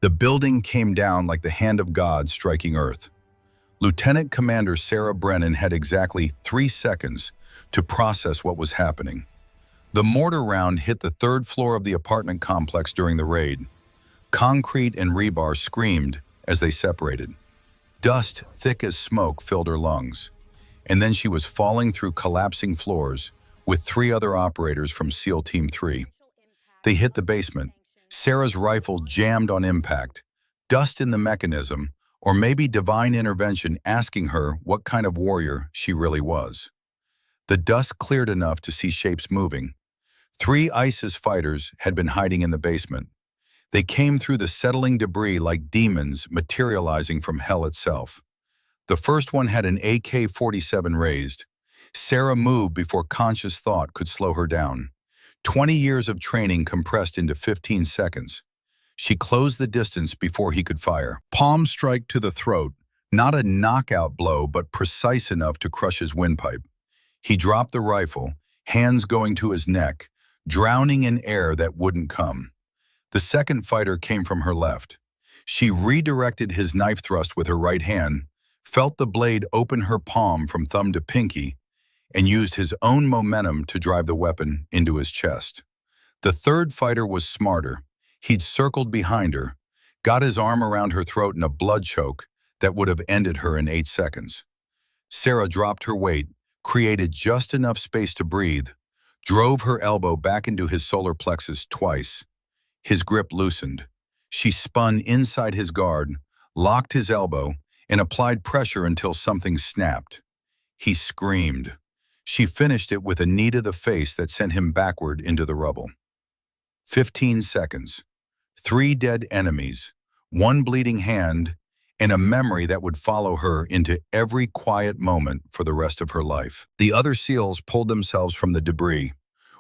The building came down like the hand of God striking earth. Lieutenant Commander Sarah Brennan had exactly 3 seconds to process what was happening. The mortar round hit the 3rd floor of the apartment complex during the raid. Concrete and rebar screamed as they separated. Dust thick as smoke filled her lungs. And then she was falling through collapsing floors with 3 other operators from SEAL Team 3. They hit the basement. Sarah's rifle jammed on impact. Dust in the mechanism, or maybe divine intervention asking her what kind of warrior she really was. The dust cleared enough to see shapes moving. 3 ISIS fighters had been hiding in the basement. They came through the settling debris like demons materializing from hell itself. The first one had an AK-47 raised. Sarah moved before conscious thought could slow her down. 20 years of training compressed into 15 seconds. She closed the distance before he could fire. Palm strike to the throat, not a knockout blow, but precise enough to crush his windpipe. He dropped the rifle, hands going to his neck, drowning in air that wouldn't come. The second fighter came from her left. She redirected his knife thrust with her right hand, felt the blade open her palm from thumb to pinky, and used his own momentum to drive the weapon into his chest. The third fighter was smarter. He'd circled behind her, got his arm around her throat in a blood choke that would have ended her in 8 seconds. Sarah dropped her weight, created just enough space to breathe, drove her elbow back into his solar plexus twice. His grip loosened. She spun inside his guard, locked his elbow, and applied pressure until something snapped. He screamed. She finished it with a knee to the face that sent him backward into the rubble. 15 seconds. 3 dead enemies, 1 bleeding hand, and a memory that would follow her into every quiet moment for the rest of her life. The other SEALs pulled themselves from the debris.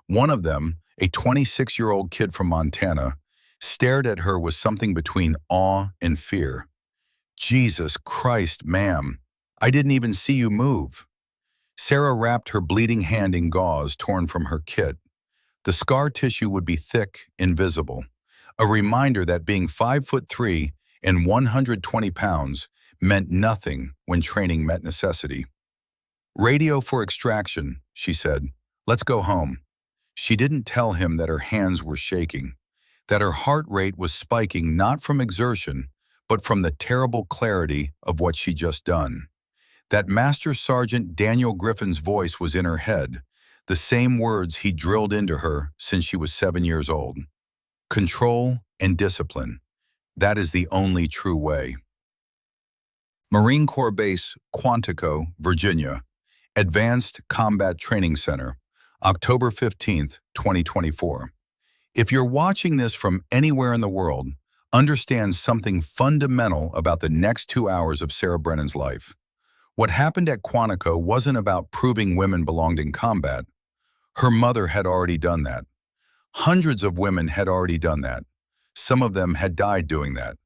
One of them, a 26-year-old kid from Montana, stared at her with something between awe and fear. "Jesus Christ, ma'am, I didn't even see you move." Sarah wrapped her bleeding hand in gauze torn from her kit. The scar tissue would be thick and visible, a reminder that being 5'3" and 120 pounds meant nothing when training met necessity. "Radio for extraction," she said. "Let's go home." She didn't tell him that her hands were shaking, that her heart rate was spiking not from exertion, but from the terrible clarity of what she'd just done. That Master Sergeant Daniel Griffin's voice was in her head, the same words he drilled into her since she was 7 years old. Control and discipline. That is the only true way. Marine Corps Base, Quantico, Virginia. Advanced Combat Training Center, October 15th, 2024. If you're watching this from anywhere in the world, understand something fundamental about the next 2 hours of Sarah Brennan's life. What happened at Quantico wasn't about proving women belonged in combat. Her mother had already done that. Hundreds of women had already done that. Some of them had died doing that.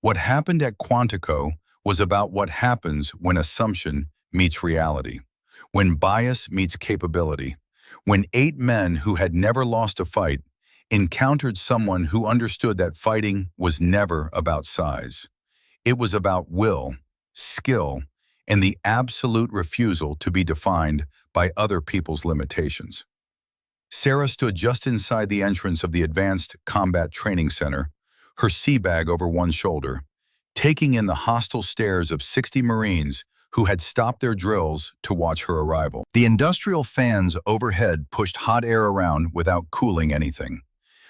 What happened at Quantico was about what happens when assumption meets reality, when bias meets capability, when 8 men who had never lost a fight encountered someone who understood that fighting was never about size. It was about will, skill, and the absolute refusal to be defined by other people's limitations. Sarah stood just inside the entrance of the Advanced Combat Training Center, her sea bag over one shoulder, taking in the hostile stares of 60 Marines who had stopped their drills to watch her arrival. The industrial fans overhead pushed hot air around without cooling anything.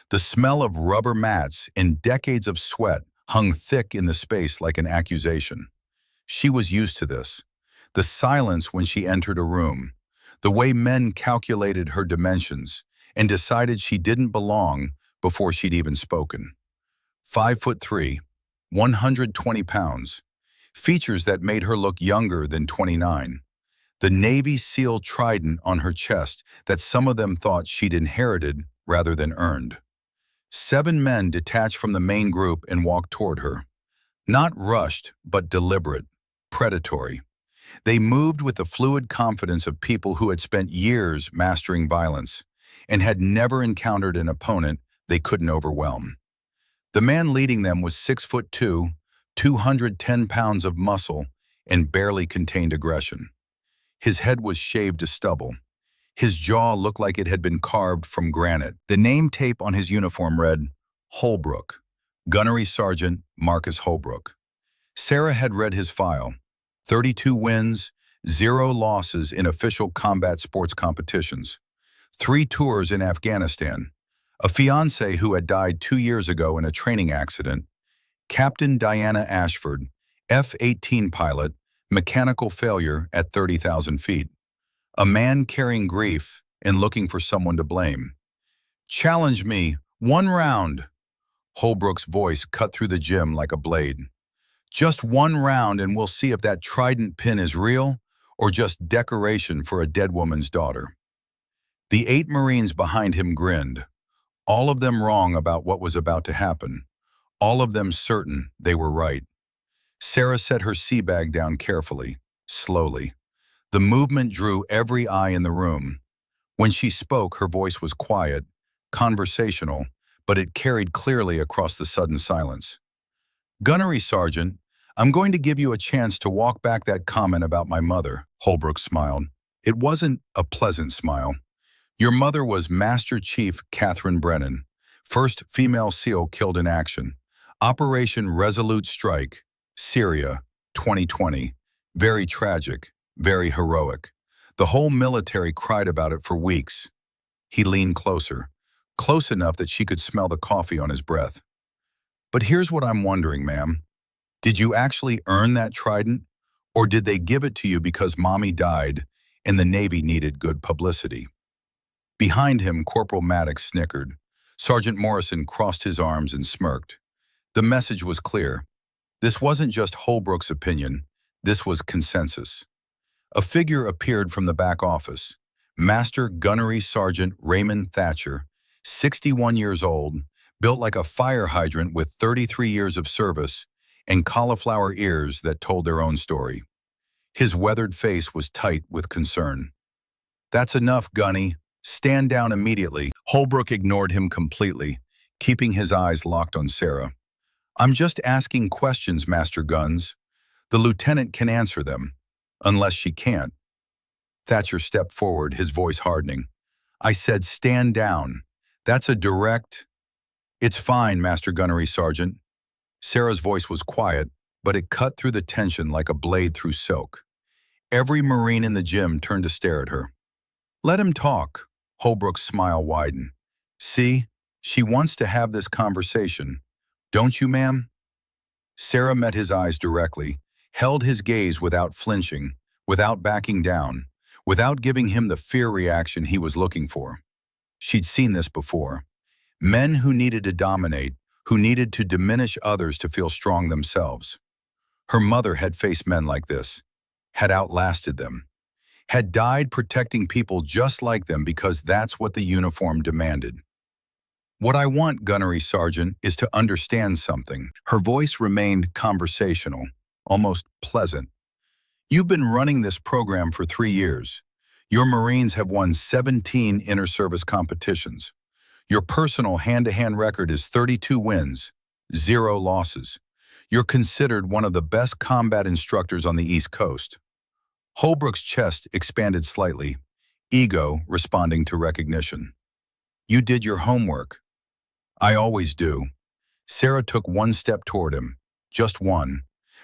The smell of rubber mats and decades of sweat hung thick in the space like an accusation. She was used to this. The silence when she entered a room, the way men calculated her dimensions and decided she didn't belong before she'd even spoken. 5'3", 120 pounds, features that made her look younger than 29. The Navy SEAL trident on her chest that some of them thought she'd inherited rather than earned. 7 men detached from the main group and walked toward her. Not rushed, but deliberate, predatory. They moved with the fluid confidence of people who had spent years mastering violence and had never encountered an opponent they couldn't overwhelm. The man leading them was 6'2", 210 pounds of muscle, and barely contained aggression. His head was shaved to stubble. His jaw looked like it had been carved from granite. The name tape on his uniform read, Holbrook, Gunnery Sergeant Marcus Holbrook. Sarah had read his file. 32 wins, 0 losses in official combat sports competitions. 3 tours in Afghanistan. A fiancé who had died 2 years ago in a training accident. Captain Diana Ashford, F-18 pilot, mechanical failure at 30,000 feet. A man carrying grief and looking for someone to blame. Challenge me, 1 round. Holbrook's voice cut through the gym like a blade. Just 1 round and we'll see if that trident pin is real or just decoration for a dead woman's daughter. The 8 Marines behind him grinned, all of them wrong about what was about to happen, all of them certain they were right. Sarah set her sea bag down carefully, slowly. The movement drew every eye in the room. When she spoke, her voice was quiet, conversational, but it carried clearly across the sudden silence. Gunnery Sergeant, I'm going to give you a chance to walk back that comment about my mother. Holbrook smiled. It wasn't a pleasant smile. Your mother was Master Chief Catherine Brennan, first female SEAL killed in action. Operation Resolute Strike, Syria, 2020. Very tragic, very heroic. The whole military cried about it for weeks. He leaned closer, close enough that she could smell the coffee on his breath. But here's what I'm wondering, ma'am. Did you actually earn that trident, or did they give it to you because Mommy died and the Navy needed good publicity? Behind him, Corporal Maddox snickered. Sergeant Morrison crossed his arms and smirked. The message was clear. This wasn't just Holbrook's opinion. This was consensus. A figure appeared from the back office. Master Gunnery Sergeant Raymond Thatcher, 61 years old, built like a fire hydrant with 33 years of service and cauliflower ears that told their own story. His weathered face was tight with concern. That's enough, Gunny. Stand down immediately. Holbrook ignored him completely, keeping his eyes locked on Sarah. I'm just asking questions, Master Guns. The lieutenant can answer them, unless she can't. Thatcher stepped forward, his voice hardening. I said stand down. That's a direct... It's fine, Master Gunnery Sergeant. Sarah's voice was quiet, but it cut through the tension like a blade through silk. Every Marine in the gym turned to stare at her. Let him talk. Holbrook's smile widened. See, she wants to have this conversation. Don't you, ma'am? Sarah met his eyes directly, held his gaze without flinching, without backing down, without giving him the fear reaction he was looking for. She'd seen this before. Men who needed to dominate, who needed to diminish others to feel strong themselves. Her mother had faced men like this, had outlasted them, had died protecting people just like them because that's what the uniform demanded. What I want, Gunnery Sergeant, is to understand something. Her voice remained conversational, almost pleasant. You've been running this program for 3 years. Your Marines have won 17 inter-service competitions. Your personal hand-to-hand record is 32 wins, 0 losses. You're considered one of the best combat instructors on the East Coast. Holbrook's chest expanded slightly, ego responding to recognition. You did your homework. I always do. Sarah took 1 step toward him, just 1.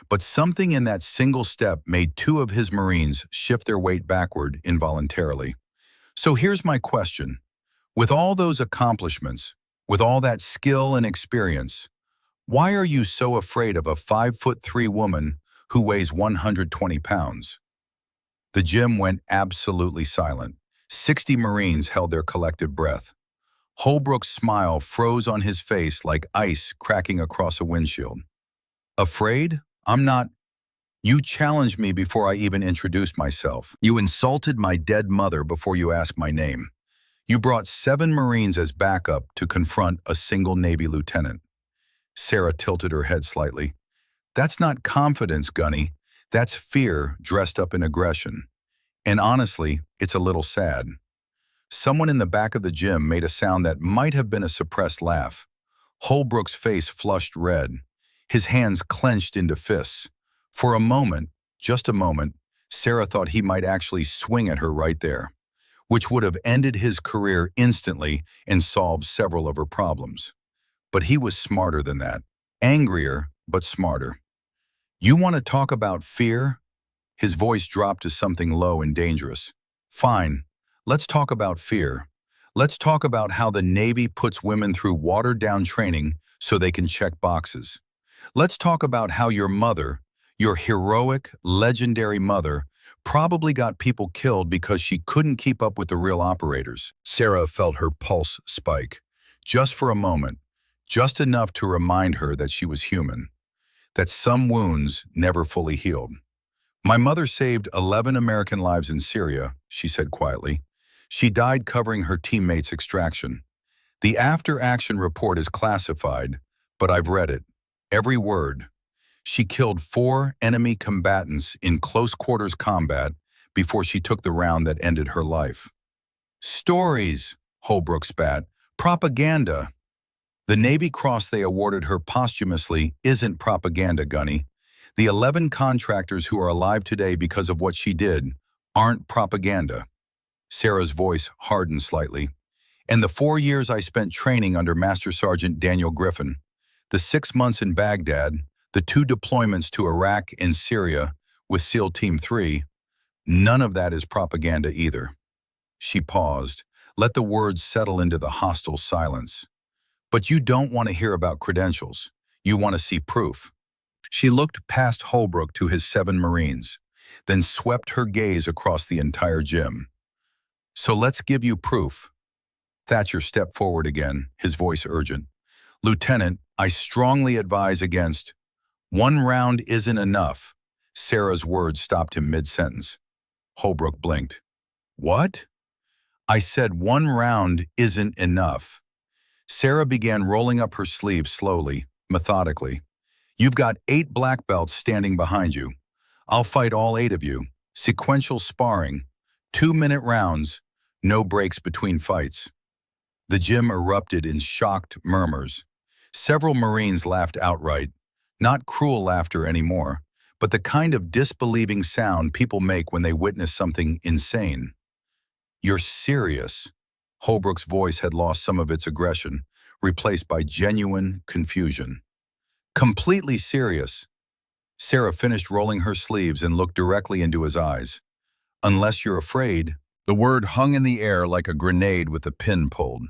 But something in that single step made 2 of his Marines shift their weight backward involuntarily. So here's my question. With all those accomplishments, with all that skill and experience, why are you so afraid of a 5'3" woman who weighs 120 pounds? The gym went absolutely silent. 60 Marines held their collective breath. Holbrook's smile froze on his face like ice cracking across a windshield. Afraid? I'm not. You challenged me before I even introduced myself. You insulted my dead mother before you asked my name. You brought 7 Marines as backup to confront a single Navy lieutenant. Sarah tilted her head slightly. That's not confidence, Gunny. That's fear dressed up in aggression. And honestly, it's a little sad. Someone in the back of the gym made a sound that might have been a suppressed laugh. Holbrook's face flushed red. His hands clenched into fists. For a moment, just a moment, Sarah thought he might actually swing at her right there, which would have ended his career instantly and solved several of her problems. But he was smarter than that. Angrier, but smarter. You want to talk about fear? His voice dropped to something low and dangerous. Fine, let's talk about fear. Let's talk about how the Navy puts women through watered-down training so they can check boxes. Let's talk about how your mother, your heroic, legendary mother, probably got people killed because she couldn't keep up with the real operators. Sarah felt her pulse spike. Just for a moment, just enough to remind her that she was human, that some wounds never fully healed. My mother saved 11 American lives in Syria, she said quietly. She died covering her teammates' extraction. The after-action report is classified, but I've read it. Every word. She killed 4 enemy combatants in close-quarters combat before she took the round that ended her life. Stories, Holbrook spat. Propaganda. The Navy Cross they awarded her posthumously isn't propaganda, Gunny. The 11 contractors who are alive today because of what she did aren't propaganda. Sarah's voice hardened slightly. And the 4 years I spent training under Master Sergeant Daniel Griffin, the 6 months in Baghdad, the 2 deployments to Iraq and Syria with SEAL Team 3, none of that is propaganda either. She paused, let the words settle into the hostile silence. But you don't want to hear about credentials. You want to see proof. She looked past Holbrook to his 7 Marines, then swept her gaze across the entire gym. So let's give you proof. Thatcher stepped forward again, his voice urgent. Lieutenant, I strongly advise against. 1 round isn't enough. Sarah's words stopped him mid-sentence. Holbrook blinked. What? I said 1 round isn't enough. Sarah began rolling up her sleeves slowly, methodically. You've got 8 black belts standing behind you. I'll fight all 8 of you. Sequential sparring. 2-minute rounds. No breaks between fights. The gym erupted in shocked murmurs. Several Marines laughed outright. Not cruel laughter anymore, but the kind of disbelieving sound people make when they witness something insane. You're serious? Holbrook's voice had lost some of its aggression, replaced by genuine confusion. Completely serious. Sarah finished rolling her sleeves and looked directly into his eyes. Unless you're afraid. The word hung in the air like a grenade with a pin pulled.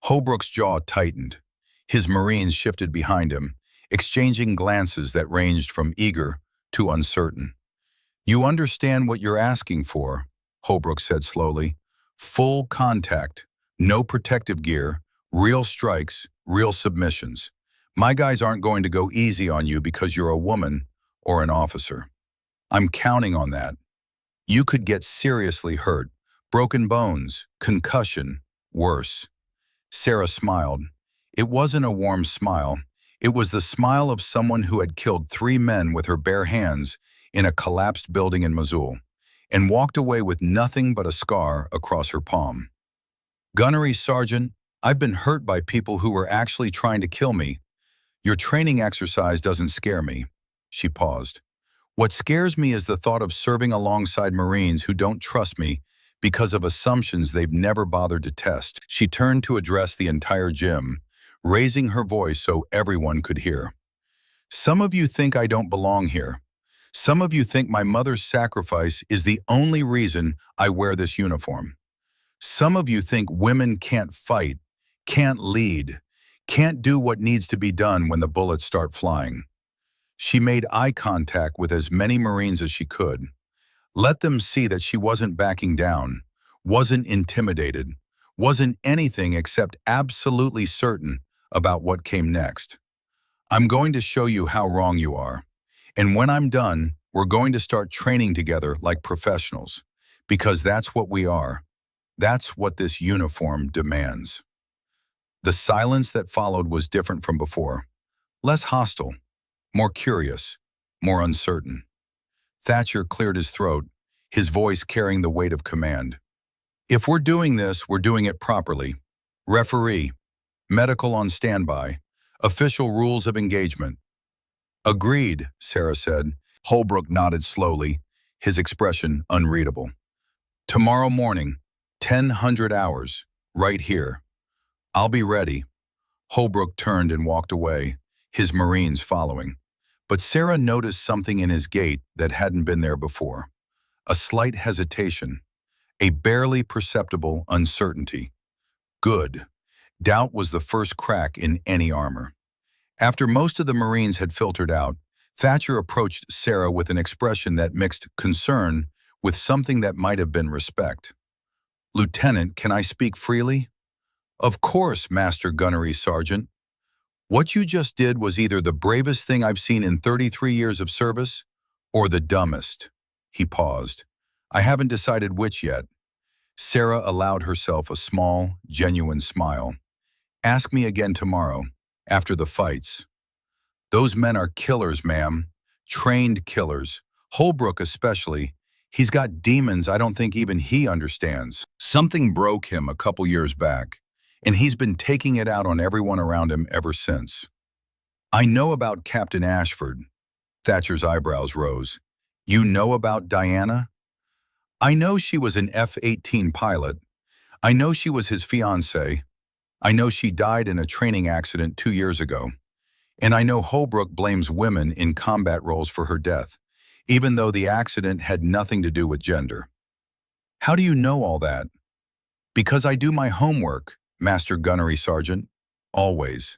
Holbrook's jaw tightened. His Marines shifted behind him, exchanging glances that ranged from eager to uncertain. You understand what you're asking for, Holbrook said slowly. Full contact, no protective gear, real strikes, real submissions. My guys aren't going to go easy on you because you're a woman or an officer. I'm counting on that. You could get seriously hurt, broken bones, concussion, worse. Sarah smiled. It wasn't a warm smile. It was the smile of someone who had killed 3 men with her bare hands in a collapsed building in Mosul, and walked away with nothing but a scar across her palm. Gunnery Sergeant, I've been hurt by people who were actually trying to kill me. Your training exercise doesn't scare me. She paused. What scares me is the thought of serving alongside Marines who don't trust me because of assumptions they've never bothered to test. She turned to address the entire gym, raising her voice so everyone could hear. Some of you think I don't belong here. Some of you think my mother's sacrifice is the only reason I wear this uniform. Some of you think women can't fight, can't lead, can't do what needs to be done when the bullets start flying. She made eye contact with as many Marines as she could. Let them see that she wasn't backing down, wasn't intimidated, wasn't anything except absolutely certain about what came next. I'm going to show you how wrong you are. And when I'm done, we're going to start training together like professionals, because that's what we are. That's what this uniform demands. The silence that followed was different from before. Less hostile, more curious, more uncertain. Thatcher cleared his throat, his voice carrying the weight of command. If we're doing this, we're doing it properly. Referee, medical on standby, Official rules of engagement. Agreed, Sarah said. Holbrook nodded slowly, his expression unreadable. Tomorrow morning, 1000 hours, right here. I'll be ready. Holbrook turned and walked away, his Marines following. But Sarah noticed something in his gait that hadn't been there before. A slight hesitation, a barely perceptible uncertainty. Good. Doubt was the first crack in any armor. After most of the Marines had filtered out, Thatcher approached Sarah with an expression that mixed concern with something that might have been respect. "Lieutenant, can I speak freely?" "Of course, Master Gunnery Sergeant. What you just did was either the bravest thing I've seen in 33 years of service, or the dumbest." He paused. "I haven't decided which yet." Sarah allowed herself a small, genuine smile. "Ask me again tomorrow, after the fights." "Those men are killers, ma'am. Trained killers. Holbrook especially. He's got demons I don't think even he understands. Something broke him a couple years back, and he's been taking it out on everyone around him ever since." "I know about Captain Ashford." Thatcher's eyebrows rose. "You know about Diana?" "I know she was an F-18 pilot. I know she was his fiancée. I know she died in a training accident 2 years ago. And I know Holbrook blames women in combat roles for her death, even though the accident had nothing to do with gender." "How do you know all that?" "Because I do my homework, Master Gunnery Sergeant. Always."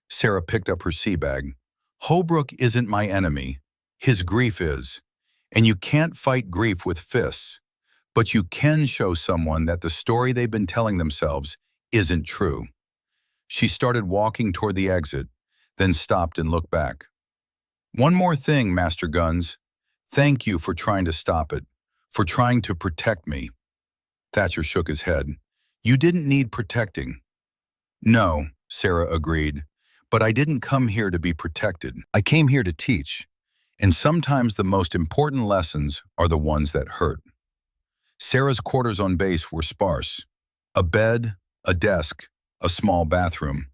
Sarah picked up her sea bag. "Holbrook isn't my enemy. His grief is. And you can't fight grief with fists. But you can show someone that the story they've been telling themselves isn't true." She started walking toward the exit, then stopped and looked back. "One more thing, Master Guns. Thank you for trying to stop it, for trying to protect me." Thatcher shook his head. "You didn't need protecting." "No," Sarah agreed, "but I didn't come here to be protected. I came here to teach. And sometimes the most important lessons are the ones that hurt." Sarah's quarters on base were sparse. A bed, a desk, a small bathroom.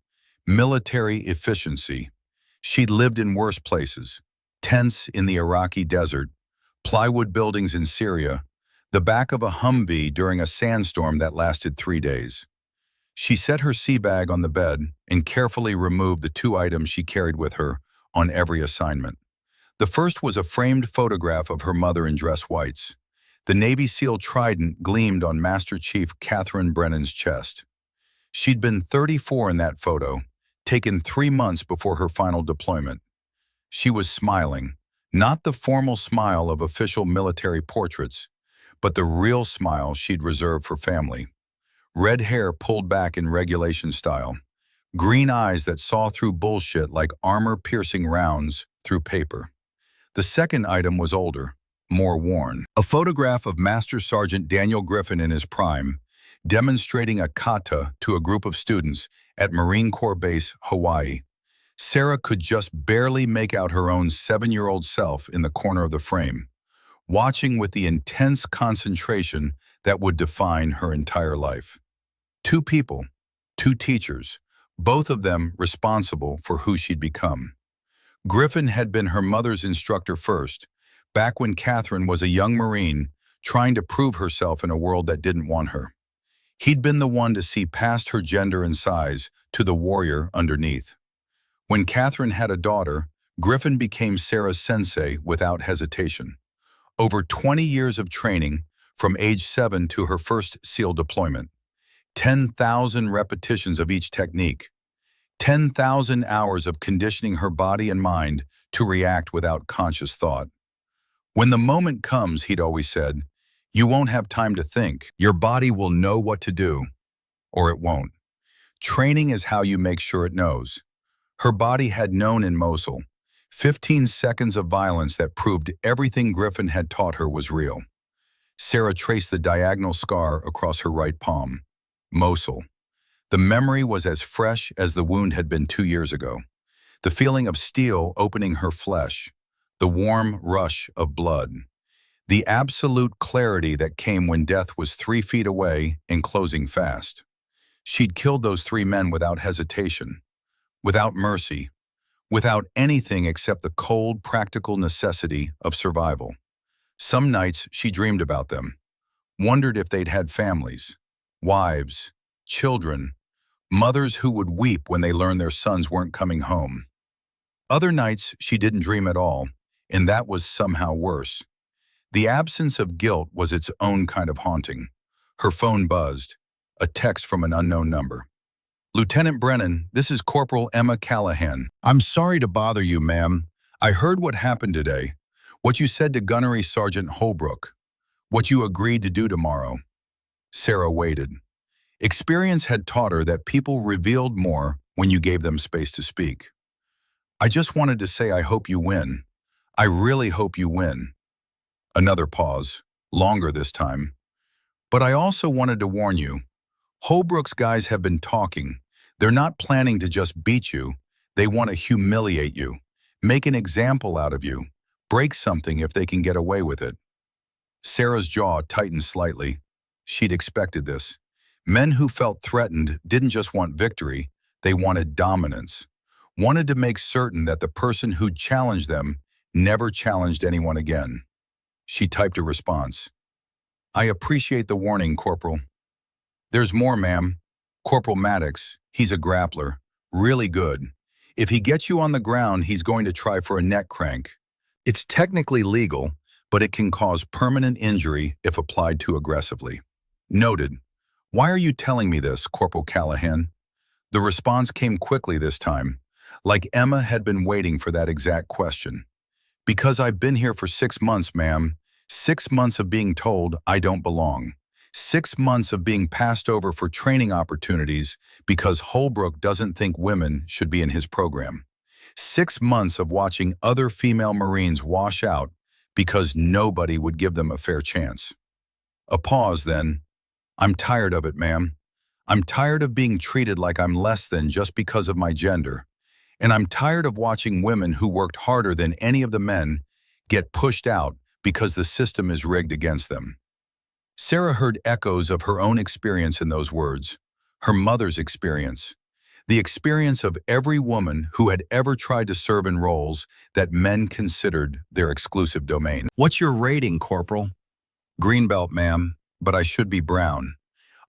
Military efficiency. She'd lived in worse places. Tents in the Iraqi desert, plywood buildings in Syria, the back of a Humvee during a sandstorm that lasted 3 days. She set her sea bag on the bed and carefully removed the 2 items she carried with her on every assignment. The first was a framed photograph of her mother in dress whites. The Navy SEAL trident gleamed on Master Chief Catherine Brennan's chest. She'd been 34 in that photo, taken 3 months before her final deployment. She was smiling, not the formal smile of official military portraits, but the real smile she'd reserved for family. Red hair pulled back in regulation style, green eyes that saw through bullshit like armor-piercing rounds through paper. The second item was older, more worn. A photograph of Master Sergeant Daniel Griffin in his prime, demonstrating a kata to a group of students at Marine Corps Base, Hawaii. Sarah could just barely make out her own 7-year-old self in the corner of the frame, watching with the intense concentration that would define her entire life. 2 people, 2 teachers, both of them responsible for who she'd become. Griffin had been her mother's instructor first, back when Catherine was a young Marine trying to prove herself in a world that didn't want her. He'd been the one to see past her gender and size to the warrior underneath. When Catherine had a daughter, Griffin became Sarah's sensei without hesitation. Over 20 years of training, from age 7 to her first SEAL deployment. 10,000 repetitions of each technique. 10,000 hours of conditioning her body and mind to react without conscious thought. When the moment comes, he'd always said, you won't have time to think. Your body will know what to do, or it won't. Training is how you make sure it knows. Her body had known in Mosul. 15 seconds of violence that proved everything Griffin had taught her was real. Sarah traced the diagonal scar across her right palm. Mosul. The memory was as fresh as the wound had been 2 years ago. The feeling of steel opening her flesh. The warm rush of blood. The absolute clarity that came when death was 3 feet away and closing fast. She'd killed those 3 men without hesitation. without mercy, without anything except the cold, practical necessity of survival. Some nights she dreamed about them, wondered if they'd had families, wives, children, mothers who would weep when they learned their sons weren't coming home. Other nights she didn't dream at all, and that was somehow worse. The absence of guilt was its own kind of haunting. Her phone buzzed, a text from an unknown number. "Lieutenant Brennan, this is Corporal Emma Callahan. I'm sorry to bother you, ma'am. I heard what happened today, what you said to Gunnery Sergeant Holbrook, what you agreed to do tomorrow." Sarah waited. Experience had taught her that people revealed more when you gave them space to speak. "I just wanted to say I hope you win. I really hope you win." Another pause, longer this time. "But I also wanted to warn you. Holbrook's guys have been talking. They're not planning to just beat you. They want to humiliate you, make an example out of you, break something if they can get away with it." Sarah's jaw tightened slightly. She'd expected this. Men who felt threatened didn't just want victory, they wanted dominance. Wanted to make certain that the person who'd challenged them never challenged anyone again. She typed a response. "I appreciate the warning, Corporal. There's more, ma'am. Corporal Maddox, he's a grappler. Really good. If he gets you on the ground, he's going to try for a neck crank. It's technically legal, but it can cause permanent injury if applied too aggressively." Noted. "Why are you telling me this, Corporal Callahan?" The response came quickly this time, like Emma had been waiting for that exact question. "Because I've been here for 6 months, ma'am. 6 months of being told I don't belong. 6 months of being passed over for training opportunities because Holbrook doesn't think women should be in his program. 6 months of watching other female Marines wash out because nobody would give them a fair chance." A pause then. "I'm tired of it, ma'am. I'm tired of being treated like I'm less than just because of my gender. And I'm tired of watching women who worked harder than any of the men get pushed out because the system is rigged against them." Sarah heard echoes of her own experience in those words, her mother's experience, the experience of every woman who had ever tried to serve in roles that men considered their exclusive domain. "What's your rating, Corporal?" "Green belt, ma'am, but I should be brown.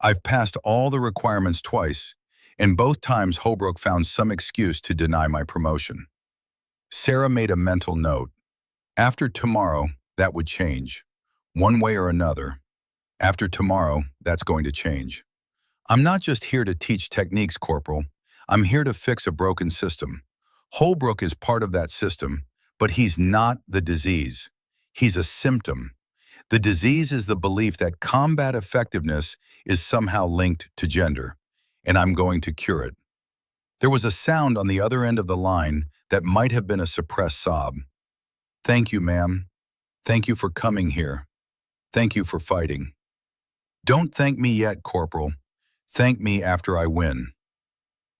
I've passed all the requirements twice, and both times Holbrook found some excuse to deny my promotion." Sarah made a mental note. After tomorrow, that would change. One way or another. After tomorrow, that's going to change. "I'm not just here to teach techniques, Corporal. I'm here to fix a broken system. Holbrook is part of that system, but he's not the disease. He's a symptom. The disease is the belief that combat effectiveness is somehow linked to gender, and I'm going to cure it." There was a sound on the other end of the line that might have been a suppressed sob. "Thank you, ma'am. Thank you for coming here. Thank you for fighting." "Don't thank me yet, Corporal. Thank me after I win."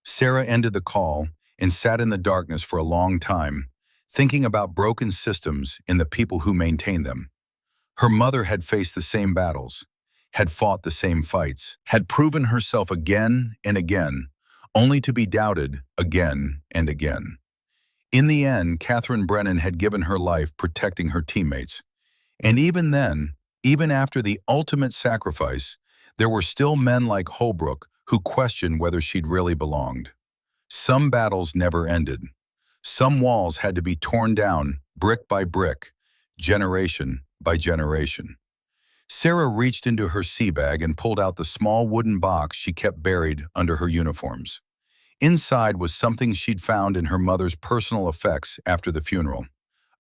Sarah ended the call and sat in the darkness for a long time, thinking about broken systems and the people who maintain them. Her mother had faced the same battles, had fought the same fights, had proven herself again and again, only to be doubted again and again. In the end, Catherine Brennan had given her life protecting her teammates. And even then, even after the ultimate sacrifice, there were still men like Holbrook who questioned whether she'd really belonged. Some battles never ended. Some walls had to be torn down, brick by brick, generation by generation. Sarah reached into her sea bag and pulled out the small wooden box she kept buried under her uniforms. Inside was something she'd found in her mother's personal effects after the funeral.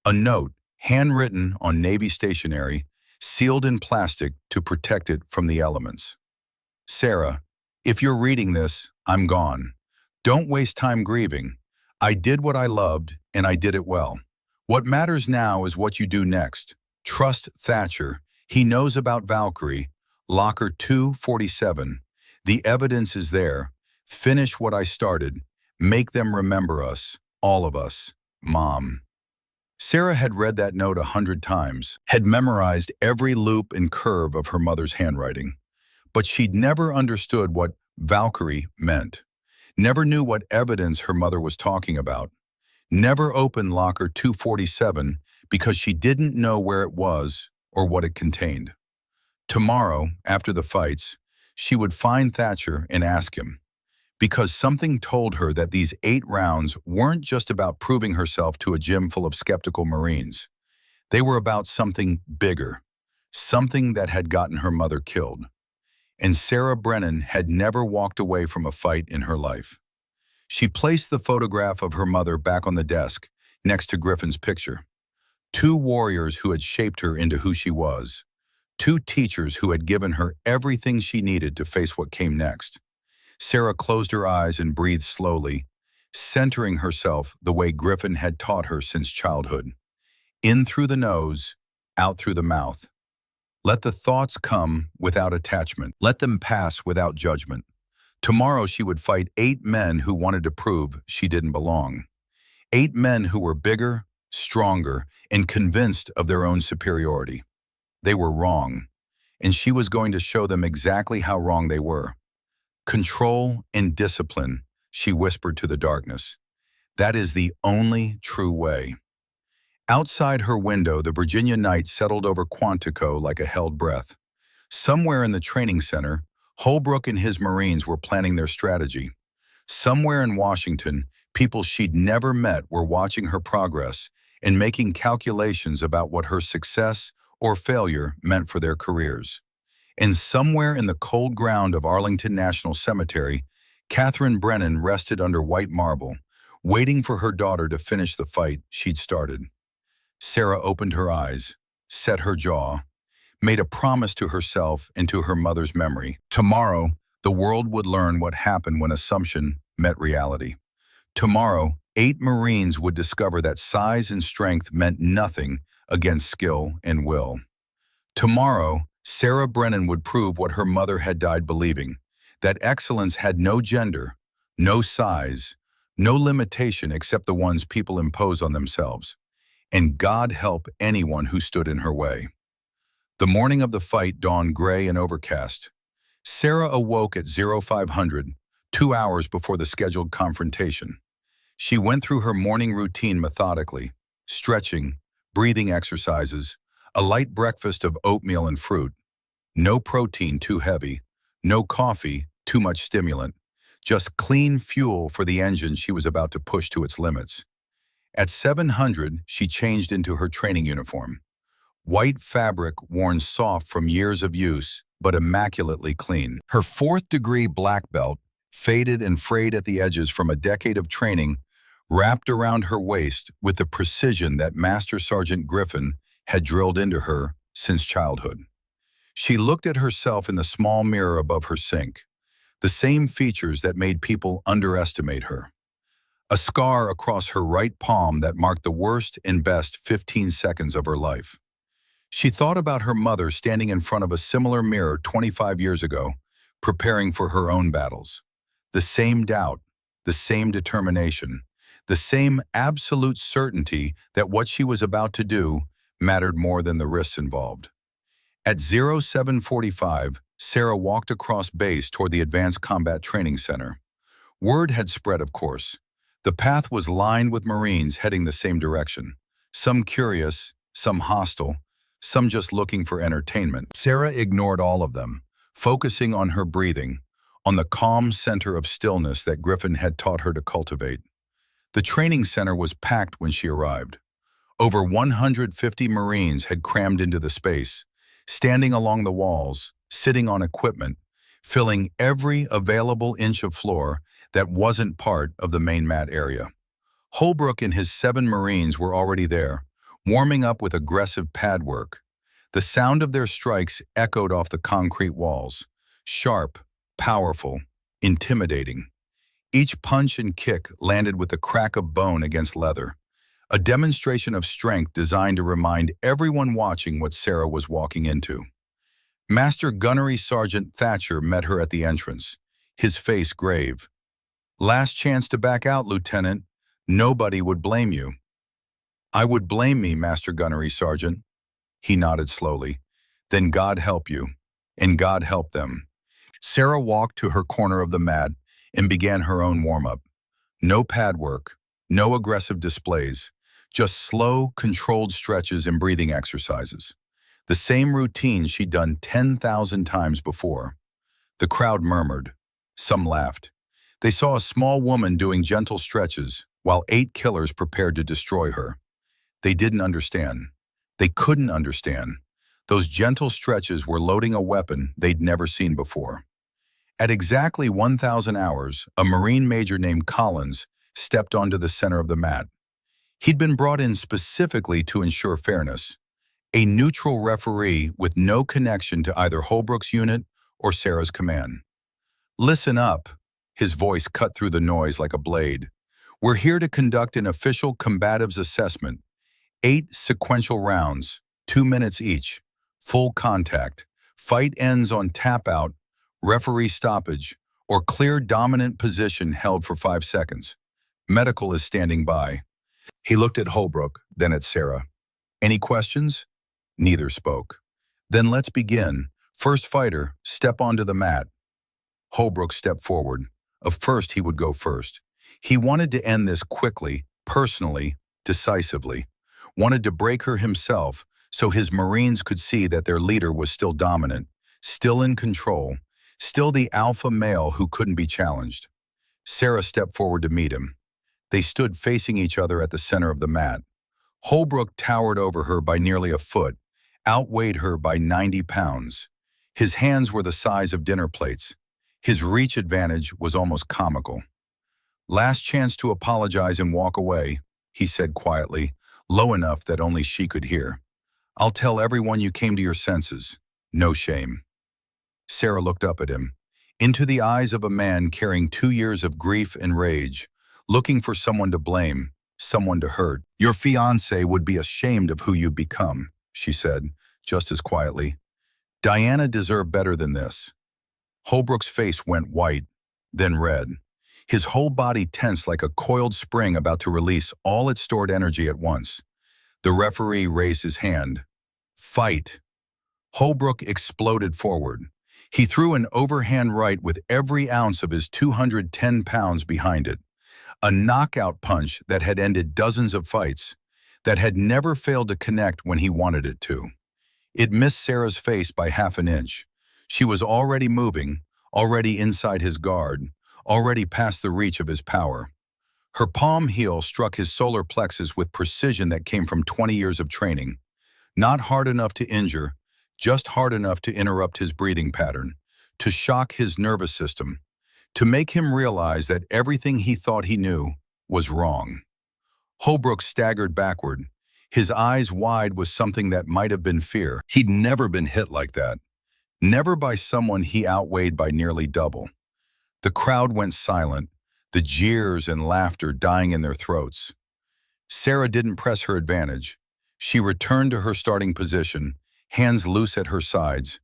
A note, handwritten on Navy stationery, sealed in plastic to protect it from the elements. "Sarah, if you're reading this, I'm gone. Don't waste time grieving. I did what I loved, and I did it well. What matters now is what you do next. Trust Thatcher. He knows about Valkyrie. Locker 247. The evidence is there. Finish what I started. Make them remember us, all of us. Mom." Sarah had read that note 100 times, had memorized every loop and curve of her mother's handwriting. But she'd never understood what Valkyrie meant. never knew what evidence her mother was talking about, never opened locker 247 because she didn't know where it was or what it contained. Tomorrow, after the fights, she would find Thatcher and ask him, because something told her that these 8 rounds weren't just about proving herself to a gym full of skeptical Marines. They were about something bigger, something that had gotten her mother killed. And Sarah Brennan had never walked away from a fight in her life. She placed the photograph of her mother back on the desk, next to Griffin's picture. 2 warriors who had shaped her into who she was. 2 teachers who had given her everything she needed to face what came next. Sarah closed her eyes and breathed slowly, centering herself the way Griffin had taught her since childhood. In through the nose, out through the mouth. Let the thoughts come without attachment. Let them pass without judgment. Tomorrow she would fight 8 men who wanted to prove she didn't belong. 8 men who were bigger, stronger, and convinced of their own superiority. They were wrong, and she was going to show them exactly how wrong they were. Control and discipline, she whispered to the darkness. That is the only true way. Outside her window, the Virginia night settled over Quantico like a held breath. Somewhere in the training center, Holbrook and his Marines were planning their strategy. Somewhere in Washington, people she'd never met were watching her progress and making calculations about what her success or failure meant for their careers. And somewhere in the cold ground of Arlington National Cemetery, Catherine Brennan rested under white marble, waiting for her daughter to finish the fight she'd started. Sarah opened her eyes, set her jaw, made a promise to herself and to her mother's memory. Tomorrow, the world would learn what happened when assumption met reality. Tomorrow, 8 Marines would discover that size and strength meant nothing against skill and will. Tomorrow, Sarah Brennan would prove what her mother had died believing, that excellence had no gender, no size, no limitation except the ones people impose on themselves. And God help anyone who stood in her way. The morning of the fight dawned gray and overcast. Sarah awoke at 0500, 2 hours before the scheduled confrontation. She went through her morning routine methodically, stretching, breathing exercises, a light breakfast of oatmeal and fruit. No protein too heavy, no coffee, too much stimulant, just clean fuel for the engine she was about to push to its limits. At 700, she changed into her training uniform. White fabric worn soft from years of use, but immaculately clean. Her 4th-degree black belt, faded and frayed at the edges from a decade of training, wrapped around her waist with the precision that Master Sergeant Griffin had drilled into her since childhood. She looked at herself in the small mirror above her sink, the same features that made people underestimate her. A scar across her right palm that marked the worst and best 15 seconds of her life. She thought about her mother standing in front of a similar mirror 25 years ago, preparing for her own battles. The same doubt, the same determination, the same absolute certainty that what she was about to do mattered more than the risks involved. At 0745, Sarah walked across base toward the Advanced Combat Training Center. Word had spread, of course. The path was lined with Marines heading the same direction, some curious, some hostile, some just looking for entertainment. Sarah ignored all of them, focusing on her breathing, on the calm center of stillness that Griffin had taught her to cultivate. The training center was packed when she arrived. Over 150 Marines had crammed into the space, standing along the walls, sitting on equipment, filling every available inch of floor that wasn't part of the main mat area. Holbrook and his 7 Marines were already there, warming up with aggressive pad work. The sound of their strikes echoed off the concrete walls, sharp, powerful, intimidating. Each punch and kick landed with the crack of bone against leather, a demonstration of strength designed to remind everyone watching what Sarah was walking into. Master Gunnery Sergeant Thatcher met her at the entrance, his face grave. "Last chance to back out, Lieutenant. Nobody would blame you." "I would blame me, Master Gunnery Sergeant." He nodded slowly. "Then God help you, and God help them." Sarah walked to her corner of the mat, and began her own warm-up. No pad work, no aggressive displays, just slow, controlled stretches and breathing exercises. The same routine she'd done 10,000 times before. The crowd murmured. Some laughed. They saw a small woman doing gentle stretches while 8 killers prepared to destroy her. They didn't understand. They couldn't understand. Those gentle stretches were loading a weapon they'd never seen before. At exactly 1,000 hours, a Marine major named Collins stepped onto the center of the mat. He'd been brought in specifically to ensure fairness. A neutral referee with no connection to either Holbrook's unit or Sarah's command. "Listen up," his voice cut through the noise like a blade. "We're here to conduct an official combatives assessment. 8 sequential rounds, 2 minutes each. Full contact. Fight ends on tap-out, referee stoppage, or clear dominant position held for 5 seconds. Medical is standing by." He looked at Holbrook, then at Sarah. "Any questions?" Neither spoke. "Then let's begin. First fighter, step onto the mat." Holbrook stepped forward. Of course he would go first. He wanted to end this quickly, personally, decisively. Wanted to break her himself so his Marines could see that their leader was still dominant, still in control, still the alpha male who couldn't be challenged. Sarah stepped forward to meet him. They stood facing each other at the center of the mat. Holbrook towered over her by nearly a foot, outweighed her by 90 pounds. His hands were the size of dinner plates. His reach advantage was almost comical. "Last chance to apologize and walk away," he said quietly, low enough that only she could hear. "I'll tell everyone you came to your senses. No shame." Sarah looked up at him, into the eyes of a man carrying 2 years of grief and rage, looking for someone to blame, someone to hurt. "Your fiancé would be ashamed of who you've become," she said, just as quietly. "Diana deserved better than this." Holbrook's face went white, then red. His whole body tensed like a coiled spring about to release all its stored energy at once. The referee raised his hand. "Fight." Holbrook exploded forward. He threw an overhand right with every ounce of his 210 pounds behind it. A knockout punch that had ended dozens of fights, that had never failed to connect when he wanted it to. It missed Sarah's face by half an inch. She was already moving, already inside his guard, already past the reach of his power. Her palm heel struck his solar plexus with precision that came from 20 years of training. Not hard enough to injure, just hard enough to interrupt his breathing pattern, to shock his nervous system, to make him realize that everything he thought he knew was wrong. Holbrook staggered backward, his eyes wide with something that might have been fear. He'd never been hit like that. Never by someone he outweighed by nearly double. The crowd went silent, the jeers and laughter dying in their throats. Sarah didn't press her advantage. She returned to her starting position, hands loose at her sides,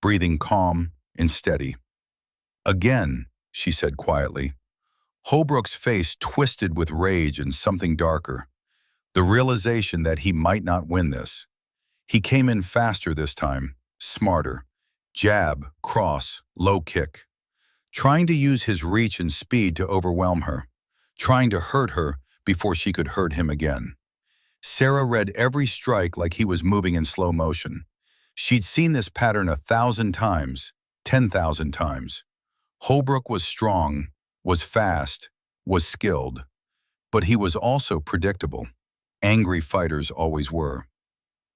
breathing calm and steady. "Again," she said quietly. Holbrook's face twisted with rage and something darker. The realization that he might not win this. He came in faster this time, smarter. Jab, cross, low kick. Trying to use his reach and speed to overwhelm her. Trying to hurt her before she could hurt him again. Sarah read every strike like he was moving in slow motion. She'd seen this pattern 1,000 times, 10,000 times. Holbrook was strong, was fast, was skilled. But he was also predictable. Angry fighters always were.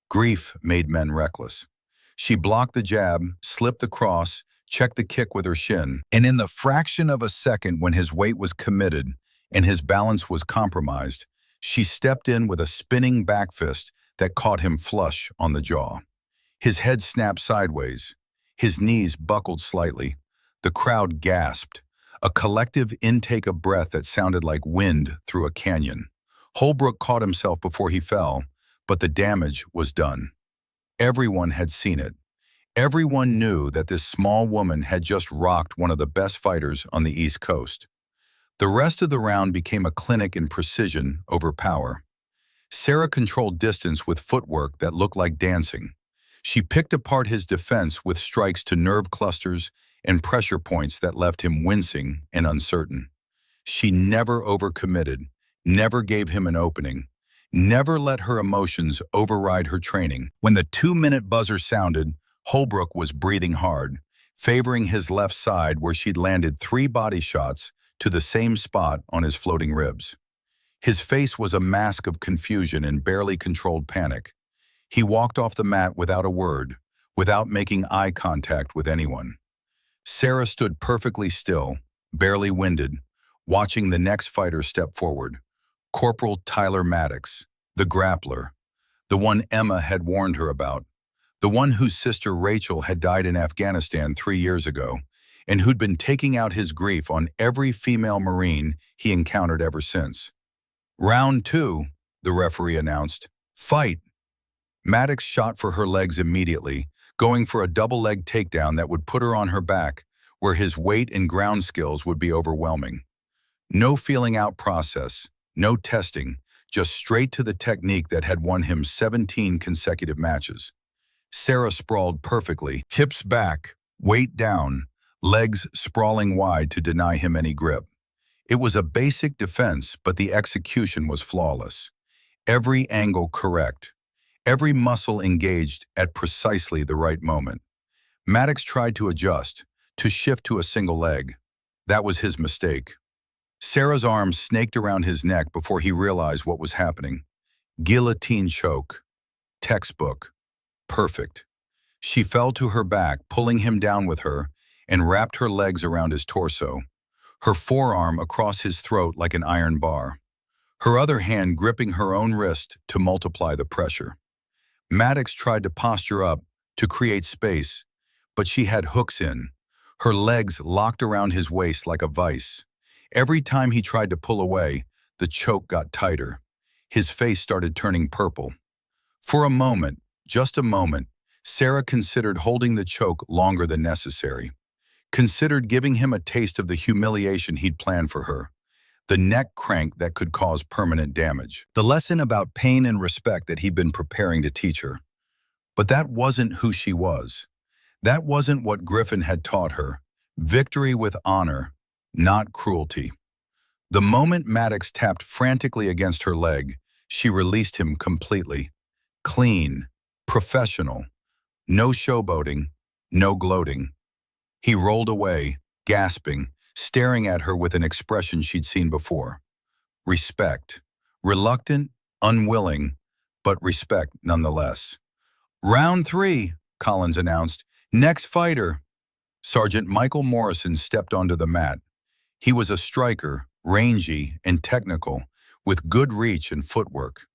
Grief made men reckless. She blocked the jab, slipped the cross, checked the kick with her shin, and in the fraction of a second when his weight was committed and his balance was compromised, she stepped in with a spinning back fist that caught him flush on the jaw. His head snapped sideways. His knees buckled slightly. The crowd gasped, a collective intake of breath that sounded like wind through a canyon. Holbrook caught himself before he fell, but the damage was done. Everyone had seen it. Everyone knew that this small woman had just rocked one of the best fighters on the East Coast. The rest of the round became a clinic in precision over power. Sarah controlled distance with footwork that looked like dancing. She picked apart his defense with strikes to nerve clusters and pressure points that left him wincing and uncertain. She never overcommitted, never gave him an opening, never let her emotions override her training. When the 2-minute buzzer sounded, Holbrook was breathing hard, favoring his left side where she'd landed 3 body shots to the same spot on his floating ribs. His face was a mask of confusion and barely controlled panic. He walked off the mat without a word, without making eye contact with anyone. Sarah stood perfectly still, barely winded, watching the next fighter step forward. Corporal Tyler Maddox, the grappler, the one Emma had warned her about, the one whose sister Rachel had died in Afghanistan 3 years ago, and who'd been taking out his grief on every female Marine he encountered ever since. "Round 2, the referee announced. "Fight." Maddox shot for her legs immediately, going for a double-leg takedown that would put her on her back, where his weight and ground skills would be overwhelming. No feeling-out process, no testing, just straight to the technique that had won him 17 consecutive matches. Sarah sprawled perfectly, hips back, weight down, legs sprawling wide to deny him any grip. It was a basic defense, but the execution was flawless. Every angle correct, every muscle engaged at precisely the right moment. Maddox tried to adjust, to shift to a single leg. That was his mistake. Sarah's arms snaked around his neck before he realized what was happening. Guillotine choke. Textbook. Perfect. She fell to her back, pulling him down with her, and wrapped her legs around his torso, her forearm across his throat like an iron bar, her other hand gripping her own wrist to multiply the pressure. Maddox tried to posture up, to create space, but she had hooks in, her legs locked around his waist like a vice. Every time he tried to pull away, the choke got tighter. His face started turning purple. For a moment, just a moment, Sarah considered holding the choke longer than necessary, considered giving him a taste of the humiliation he'd planned for her, the neck crank that could cause permanent damage, the lesson about pain and respect that he'd been preparing to teach her. But that wasn't who she was. That wasn't what Griffin had taught her. Victory with honor, not cruelty. The moment Maddox tapped frantically against her leg, she released him completely. Clean, professional, no showboating, no gloating. He rolled away, gasping, staring at her with an expression she'd seen before. Respect. Reluctant, unwilling, but respect nonetheless. "Round 3, Collins announced. "Next fighter." Sergeant Michael Morrison stepped onto the mat. He was a striker, rangy and technical, with good reach and footwork.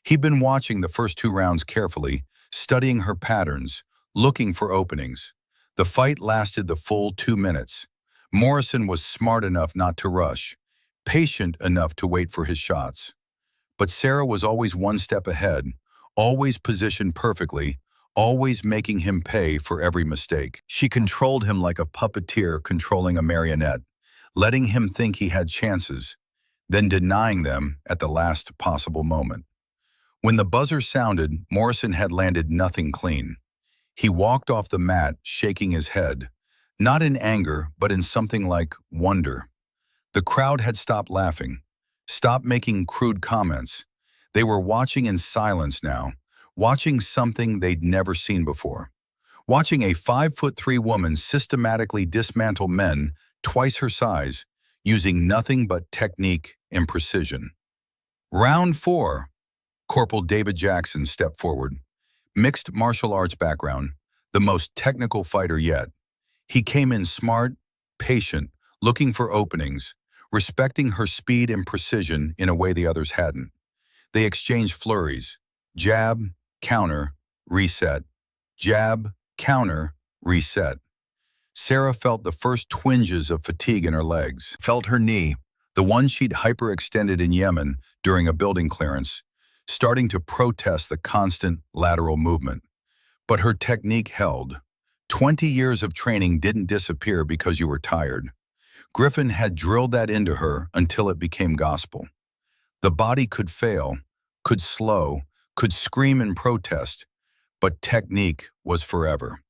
He'd been watching the first 2 rounds carefully, studying her patterns, looking for openings. The fight lasted the full 2 minutes. Morrison was smart enough not to rush, patient enough to wait for his shots. But Sarah was always one step ahead, always positioned perfectly, always making him pay for every mistake. She controlled him like a puppeteer controlling a marionette, letting him think he had chances, then denying them at the last possible moment. When the buzzer sounded, Morrison had landed nothing clean. He walked off the mat, shaking his head, not in anger, but in something like wonder. The crowd had stopped laughing, stopped making crude comments. They were watching in silence now, watching something they'd never seen before. Watching a 5'3" woman systematically dismantle men twice her size, using nothing but technique and precision. "Round 4, Corporal David Jackson stepped forward. Mixed martial arts background, the most technical fighter yet. He came in smart, patient, looking for openings, respecting her speed and precision in a way the others hadn't. They exchanged flurries, jab, counter, reset, jab, counter, reset. Sarah felt the first twinges of fatigue in her legs, felt her knee, the one she'd hyperextended in Yemen during a building clearance, starting to protest the constant lateral movement. But her technique held. 20 years of training didn't disappear because you were tired. Griffin had drilled that into her until it became gospel. The body could fail, could slow, could scream in protest, but technique was forever.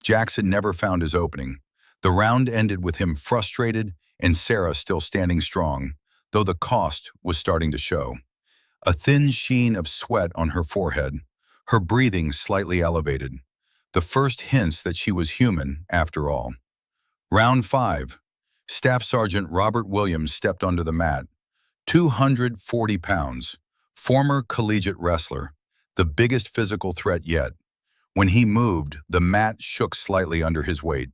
Jackson never found his opening. The round ended with him frustrated and Sarah still standing strong, though the cost was starting to show. A thin sheen of sweat on her forehead, her breathing slightly elevated. The first hints that she was human, after all. Round 5. Staff Sergeant Robert Williams stepped onto the mat. 240 pounds. Former collegiate wrestler. The biggest physical threat yet. When he moved, the mat shook slightly under his weight.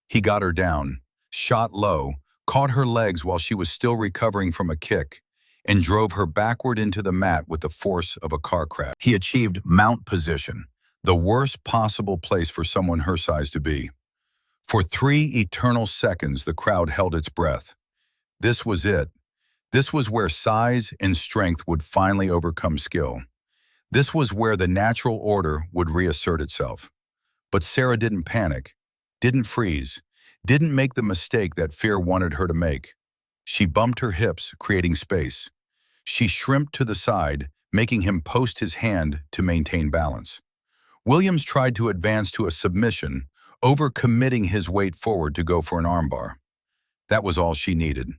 He got her down, shot low, caught her legs while she was still recovering from a kick, and drove her backward into the mat with the force of a car crash. He achieved mount position, the worst possible place for someone her size to be. For 3 eternal seconds, the crowd held its breath. This was it. This was where size and strength would finally overcome skill. This was where the natural order would reassert itself. But Sarah didn't panic, didn't freeze, didn't make the mistake that fear wanted her to make. She bumped her hips, creating space. She shrimped to the side, making him post his hand to maintain balance. Williams tried to advance to a submission, over-committing his weight forward to go for an armbar. That was all she needed.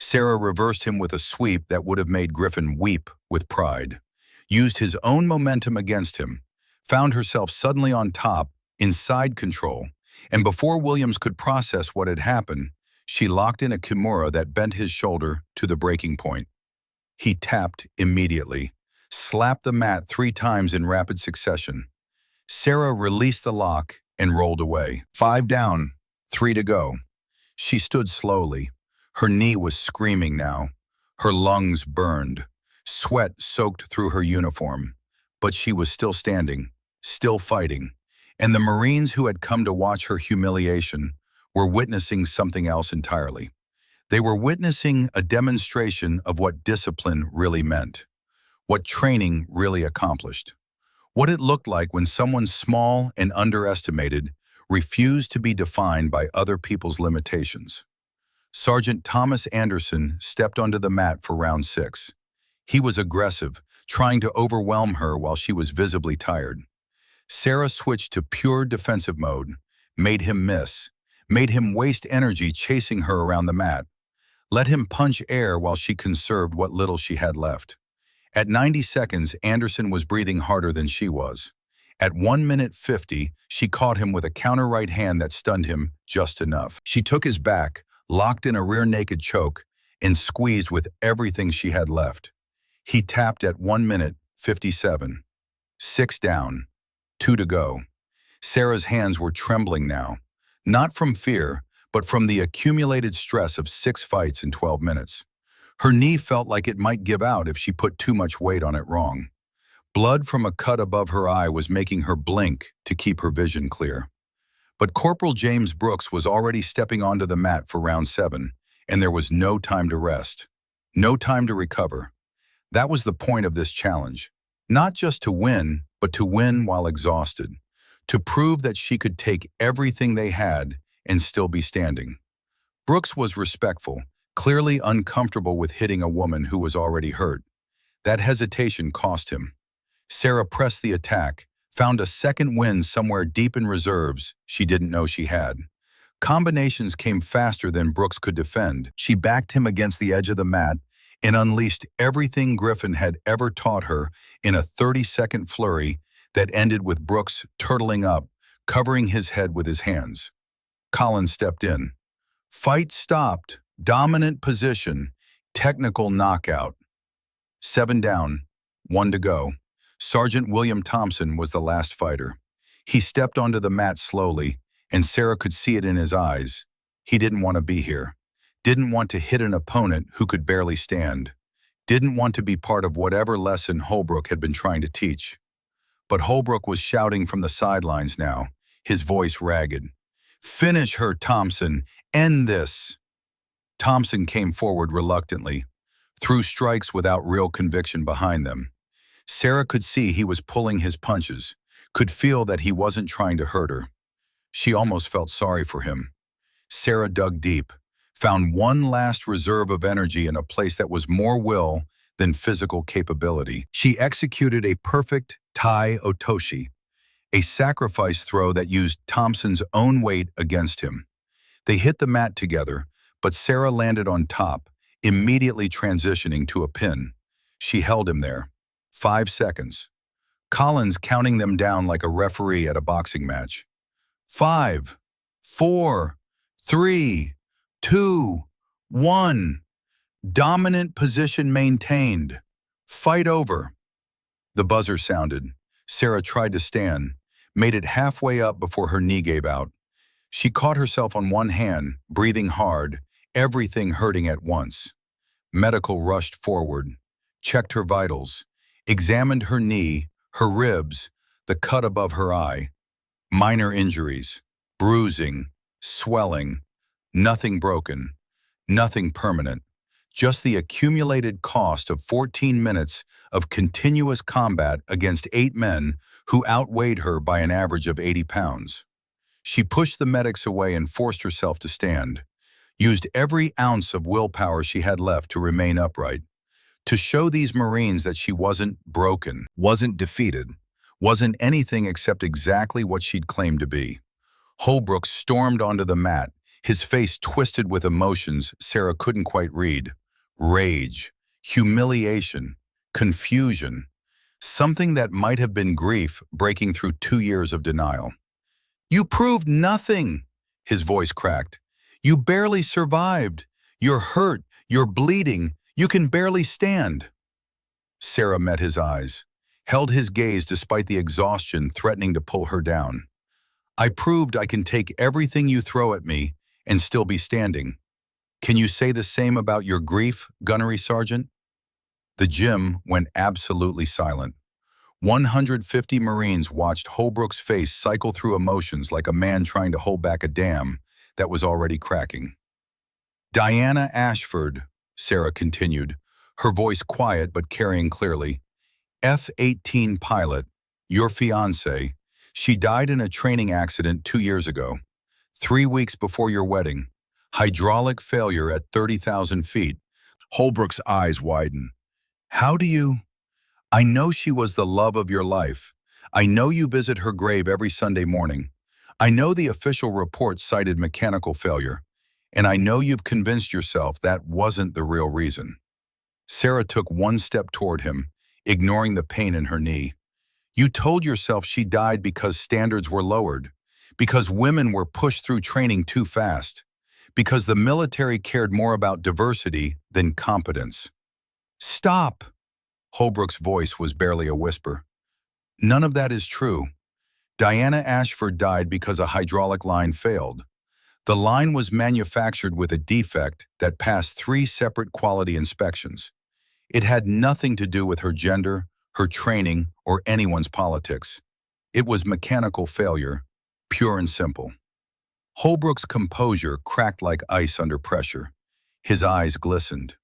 Sarah reversed him with a sweep that would have made Griffin weep with pride, used his own momentum against him, found herself suddenly on top, in side control, and before Williams could process what had happened, she locked in a kimura that bent his shoulder to the breaking point. He tapped immediately, slapped the mat 3 times in rapid succession. Sarah released the lock and rolled away. 5 down, 3 to go. She stood slowly. Her knee was screaming now. Her lungs burned. Sweat soaked through her uniform. But she was still standing, still fighting. And the Marines who had come to watch her humiliation were witnessing something else entirely. They were witnessing a demonstration of what discipline really meant, what training really accomplished, what it looked like when someone small and underestimated refused to be defined by other people's limitations. Sergeant Thomas Anderson stepped onto the mat for round 6. He was aggressive, trying to overwhelm her while she was visibly tired. Sarah switched to pure defensive mode, made him miss, made him waste energy chasing her around the mat, let him punch air while she conserved what little she had left. At 90 seconds, Anderson was breathing harder than she was. At 1 minute 50, she caught him with a counter right hand that stunned him just enough. She took his back, locked in a rear naked choke, and squeezed with everything she had left. He tapped at 1 minute 57. 6 down, 2 to go. Sarah's hands were trembling now, not from fear, but from the accumulated stress of 6 fights in 12 minutes. Her knee felt like it might give out if she put too much weight on it wrong. Blood from a cut above her eye was making her blink to keep her vision clear. But Corporal James Brooks was already stepping onto the mat for round 7, and there was no time to rest, no time to recover. That was the point of this challenge. Not just to win, but to win while exhausted. To prove that she could take everything they had and still be standing. Brooks was respectful, clearly uncomfortable with hitting a woman who was already hurt. That hesitation cost him. Sarah pressed the attack, found a second wind somewhere deep in reserves she didn't know she had. Combinations came faster than Brooks could defend. She backed him against the edge of the mat and unleashed everything Griffin had ever taught her in a 30-second flurry that ended with Brooks turtling up, covering his head with his hands. Collins stepped in. Fight stopped, dominant position, technical knockout. 7 down, 1 to go. Sergeant William Thompson was the last fighter. He stepped onto the mat slowly, and Sarah could see it in his eyes. He didn't want to be here. Didn't want to hit an opponent who could barely stand. Didn't want to be part of whatever lesson Holbrook had been trying to teach. But Holbrook was shouting from the sidelines now, his voice ragged. Finish her, Thompson. End this. Thompson came forward reluctantly, threw strikes without real conviction behind them. Sarah could see he was pulling his punches, could feel that he wasn't trying to hurt her. She almost felt sorry for him. Sarah dug deep, found one last reserve of energy in a place that was more will than physical capability. She executed a perfect Tai Otoshi, a sacrifice throw that used Thompson's own weight against him. They hit the mat together, but Sarah landed on top, immediately transitioning to a pin. She held him there. 5 seconds. Collins counting them down like a referee at a boxing match. 5, 4, 3, 2, 1. Dominant position maintained. Fight over. The buzzer sounded. Sarah tried to stand, made it halfway up before her knee gave out. She caught herself on one hand, breathing hard, everything hurting at once. Medical rushed forward, checked her vitals, examined her knee, her ribs, the cut above her eye. Minor injuries, bruising, swelling, nothing broken, nothing permanent. Just the accumulated cost of 14 minutes of continuous combat against 8 men who outweighed her by an average of 80 pounds. She pushed the medics away and forced herself to stand, used every ounce of willpower she had left to remain upright, to show these Marines that she wasn't broken, wasn't defeated, wasn't anything except exactly what she'd claimed to be. Holbrook stormed onto the mat, his face twisted with emotions Sarah couldn't quite read. Rage, humiliation, confusion, something that might have been grief breaking through 2 years of denial. "You proved nothing," his voice cracked. "You barely survived. You're hurt, you're bleeding, you can barely stand." Sarah met his eyes, held his gaze despite the exhaustion threatening to pull her down. "I proved I can take everything you throw at me and still be standing. Can you say the same about your grief, Gunnery Sergeant?" The gym went absolutely silent. 150 Marines watched Holbrook's face cycle through emotions like a man trying to hold back a dam that was already cracking. "Diana Ashford," Sarah continued, her voice quiet but carrying clearly, "F-18 pilot, your fiancée. She died in a training accident 2 years ago, 3 weeks before your wedding. Hydraulic failure at 30,000 feet." Holbrook's eyes widened. "How do you—" "I know she was the love of your life. I know you visit her grave every Sunday morning. I know the official report cited mechanical failure. And I know you've convinced yourself that wasn't the real reason." Sarah took one step toward him, ignoring the pain in her knee. "You told yourself she died because standards were lowered, because women were pushed through training too fast, because the military cared more about diversity than competence." "Stop!" Holbrook's voice was barely a whisper. "None of that is true. Diana Ashford died because a hydraulic line failed. The line was manufactured with a defect that passed 3 separate quality inspections. It had nothing to do with her gender, her training, or anyone's politics. It was mechanical failure, pure and simple." Holbrook's composure cracked like ice under pressure. His eyes glistened.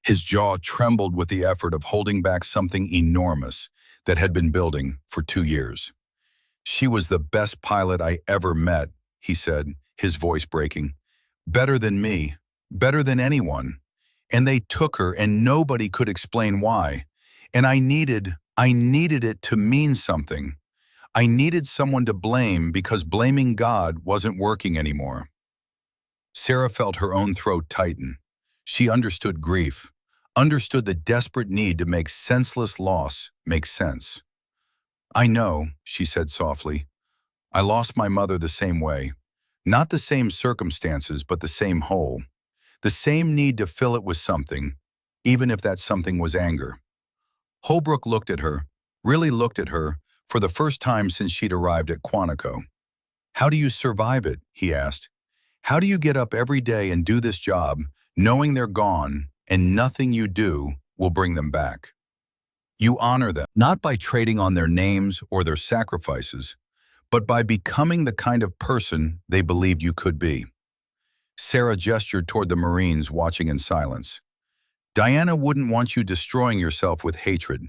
His jaw trembled with the effort of holding back something enormous that had been building for 2 years. "She was the best pilot I ever met," he said, his voice breaking. "Better than me, better than anyone. And they took her and nobody could explain why. And I needed it to mean something. I needed someone to blame because blaming God wasn't working anymore." Sarah felt her own throat tighten. She understood grief, understood the desperate need to make senseless loss make sense. "I know," she said softly. "I lost my mother the same way. Not the same circumstances, but the same hole. The same need to fill it with something, even if that something was anger." Holbrook looked at her, really looked at her, for the first time since she'd arrived at Quantico. "How do you survive it?" he asked. "How do you get up every day and do this job, knowing they're gone, and nothing you do will bring them back?" "You honor them, not by trading on their names or their sacrifices, but by becoming the kind of person they believed you could be." Sarah gestured toward the Marines watching in silence. "Diana wouldn't want you destroying yourself with hatred.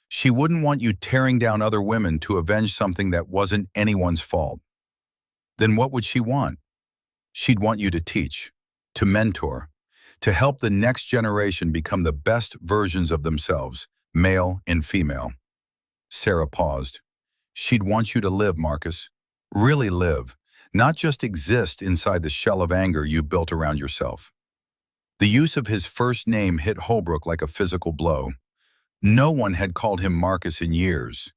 She wouldn't want you tearing down other women to avenge something that wasn't anyone's fault. Then what would she want? She'd want you to teach, to mentor, to help the next generation become the best versions of themselves, male and female." Sarah paused. "She'd want you to live, Marcus. Really live. not just exist inside the shell of anger you built around yourself. The use of his first name hit Holbrook like a physical blow. No one had called him Marcus in years,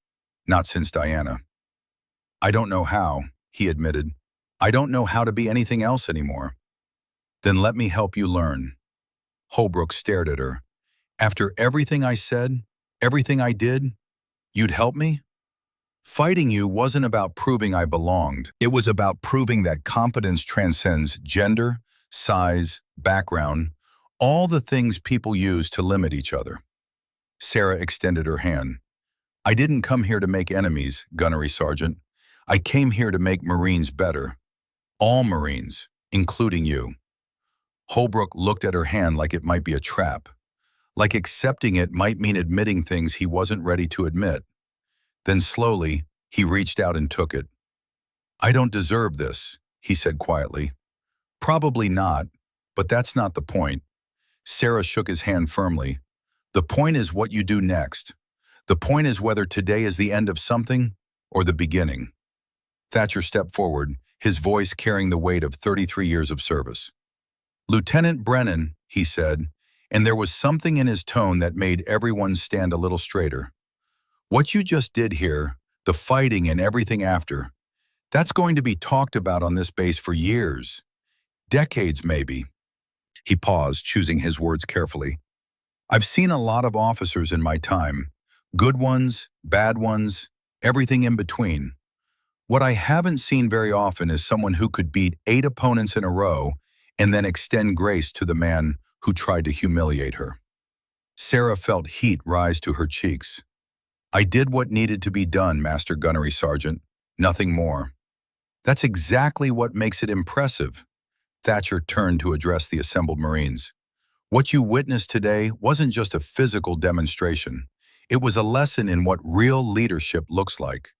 not since Diana. "I don't know how," he admitted. "I don't know how to be anything else anymore." "Then let me help you learn." Holbrook stared at her. "After everything I said, everything I did, you'd help me?" Fighting you wasn't about proving I belonged. It was about proving that competence transcends gender, size, background, all the things people use to limit each other. Sarah extended her hand. "I didn't come here to make enemies, Gunnery Sergeant. I came here to make Marines better. All Marines, including you." Holbrook looked at her hand like it might be a trap, like accepting it might mean admitting things he wasn't ready to admit. Then slowly, he reached out and took it. "I don't deserve this," he said quietly. "Probably not, but that's not the point." Sarah shook his hand firmly. "The point is what you do next. The point is whether today is the end of something or the beginning." Thatcher stepped forward, his voice carrying the weight of 33 years of service. "Lieutenant Brennan," he said, and there was something in his tone that made everyone stand a little straighter. "What you just did here, the fighting and everything after, that's going to be talked about on this base for years, decades maybe." He paused, choosing his words carefully. "I've seen a lot of officers in my time, good ones, bad ones, everything in between. What I haven't seen very often is someone who could beat 8 opponents in a row and then extend grace to the man who tried to humiliate her." Sarah felt heat rise to her cheeks. "I did what needed to be done, Master Gunnery Sergeant, nothing more." "That's exactly what makes it impressive." Thatcher turned to address the assembled Marines. "What you witnessed today wasn't just a physical demonstration. It was a lesson in what real leadership looks like.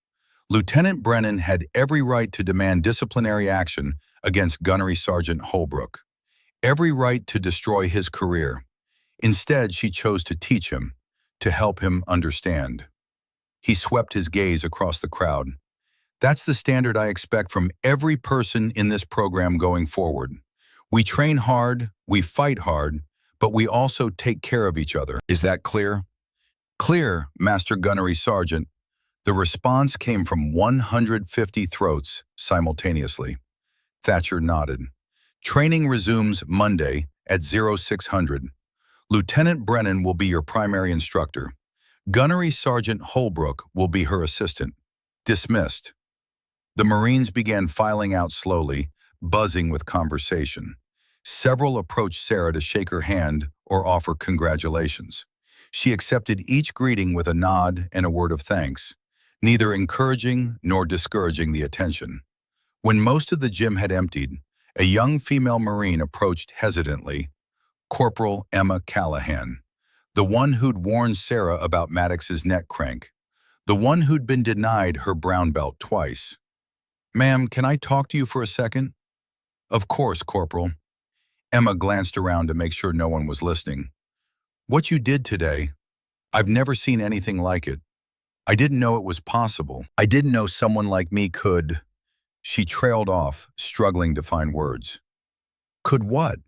Lieutenant Brennan had every right to demand disciplinary action against Gunnery Sergeant Holbrook, every right to destroy his career. Instead, she chose to teach him, to help him understand." He swept his gaze across the crowd. "That's the standard I expect from every person in this program going forward. We train hard, we fight hard, but we also take care of each other. Is that clear?" "Clear, Master Gunnery Sergeant." The response came from 150 throats simultaneously. Thatcher nodded. "Training resumes Monday at 0600. Lieutenant Brennan will be your primary instructor. Gunnery Sergeant Holbrook will be her assistant. Dismissed." The Marines began filing out slowly, buzzing with conversation. Several approached Sarah to shake her hand or offer congratulations. She accepted each greeting with a nod and a word of thanks, neither encouraging nor discouraging the attention. When most of the gym had emptied, a young female Marine approached hesitantly, Corporal Emma Callahan, the one who'd warned Sarah about Maddox's neck crank, the one who'd been denied her brown belt twice. "Ma'am, can I talk to you for a second?" "Of course, Corporal." Emma glanced around to make sure no one was listening. "What you did today, I've never seen anything like it. I didn't know it was possible. I didn't know someone like me could—" She trailed off, struggling to find words. "Could what?"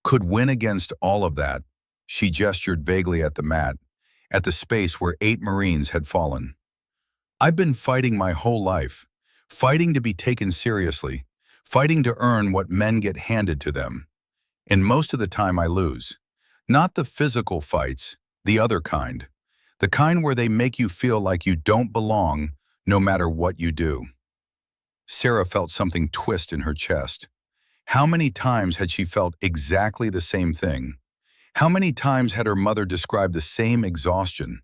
"Could win against all of that." She gestured vaguely at the mat, at the space where 8 Marines had fallen. "I've been fighting my whole life, fighting to be taken seriously, fighting to earn what men get handed to them. And most of the time I lose. Not the physical fights, the other kind. The kind where they make you feel like you don't belong, no matter what you do." Sarah felt something twist in her chest. How many times had she felt exactly the same thing? How many times had her mother described the same exhaustion?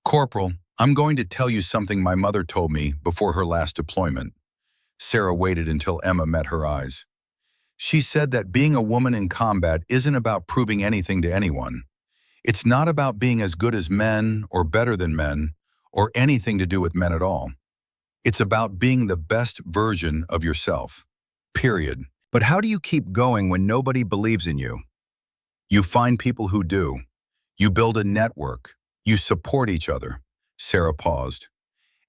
"Corporal, I'm going to tell you something my mother told me before her last deployment." Sarah waited until Emma met her eyes. "She said that being a woman in combat isn't about proving anything to anyone. It's not about being as good as men or better than men or anything to do with men at all. It's about being the best version of yourself. Period. But how do you keep going when nobody believes in you? You find people who do. You build a network. You support each other." Sarah paused.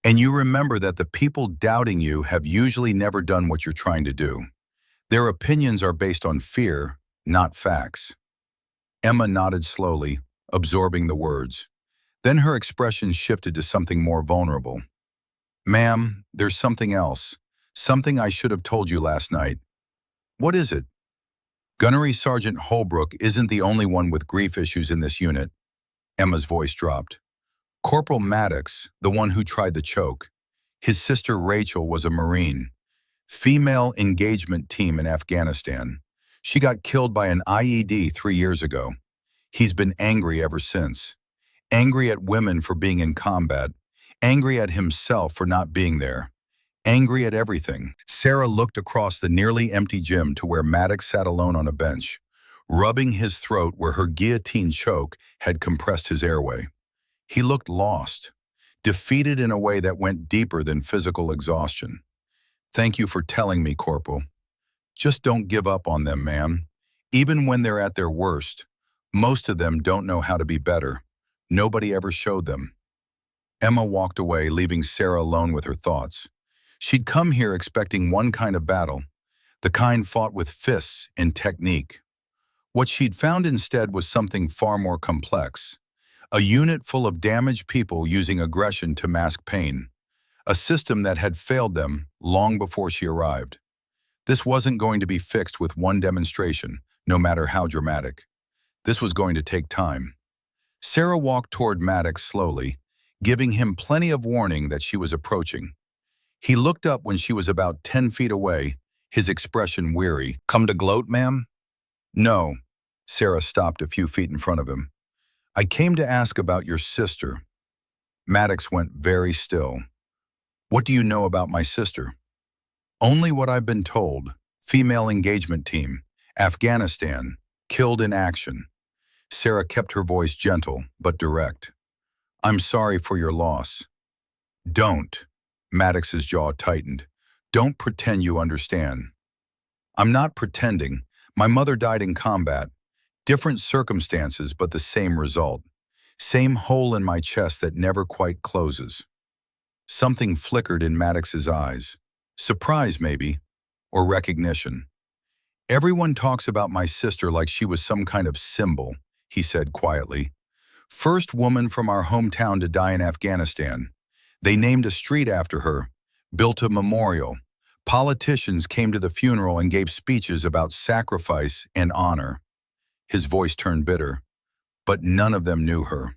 And you remember that the people doubting you have usually never done what you're trying to do. Their opinions are based on fear, not facts. Emma nodded slowly, absorbing the words. Then her expression shifted to something more vulnerable. Ma'am, there's something else. Something I should have told you last night. What is it? Gunnery Sergeant Holbrook isn't the only one with grief issues in this unit. Emma's voice dropped. Corporal Maddox, the one who tried the choke. His sister Rachel was a Marine. Female engagement team in Afghanistan. She got killed by an IED 3 years ago. He's been angry ever since. Angry at women for being in combat. Angry at himself for not being there. Angry at everything. Sarah looked across the nearly empty gym to where Maddox sat alone on a bench, rubbing his throat where her guillotine choke had compressed his airway. He looked lost, defeated in a way that went deeper than physical exhaustion. Thank you for telling me, Corporal. Just don't give up on them, ma'am. Even when they're at their worst, most of them don't know how to be better. Nobody ever showed them. Emma walked away, leaving Sarah alone with her thoughts. She'd come here expecting one kind of battle, the kind fought with fists and technique. What she'd found instead was something far more complex. A unit full of damaged people using aggression to mask pain. A system that had failed them long before she arrived. This wasn't going to be fixed with one demonstration, no matter how dramatic. This was going to take time. Sarah walked toward Maddox slowly, giving him plenty of warning that she was approaching. He looked up when she was about 10 feet away, his expression weary. Come to gloat, ma'am? No. Sarah stopped a few feet in front of him. I came to ask about your sister. Maddox went very still. What do you know about my sister? Only what I've been told. Female engagement team. Afghanistan. Killed in action. Sarah kept her voice gentle, but direct. I'm sorry for your loss. Don't. Maddox's jaw tightened. Don't pretend you understand. I'm not pretending. My mother died in combat. Different circumstances, but the same result. Same hole in my chest that never quite closes. Something flickered in Maddox's eyes. Surprise, maybe, or recognition. Everyone talks about my sister like she was some kind of symbol, he said quietly. First woman from our hometown to die in Afghanistan. They named a street after her, built a memorial. Politicians came to the funeral and gave speeches about sacrifice and honor. His voice turned bitter. But none of them knew her.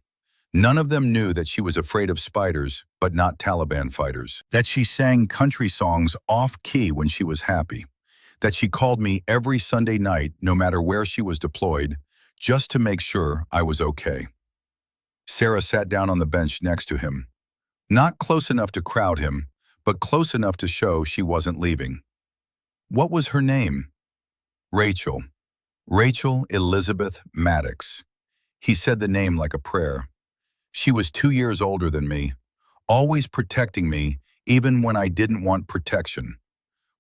None of them knew that she was afraid of spiders, but not Taliban fighters. That she sang country songs off-key when she was happy. That she called me every Sunday night, no matter where she was deployed, just to make sure I was okay. Sarah sat down on the bench next to him. Not close enough to crowd him, but close enough to show she wasn't leaving. What was her name? Rachel. Rachel Elizabeth Maddox. He said the name like a prayer. She was 2 years older than me, always protecting me even when I didn't want protection.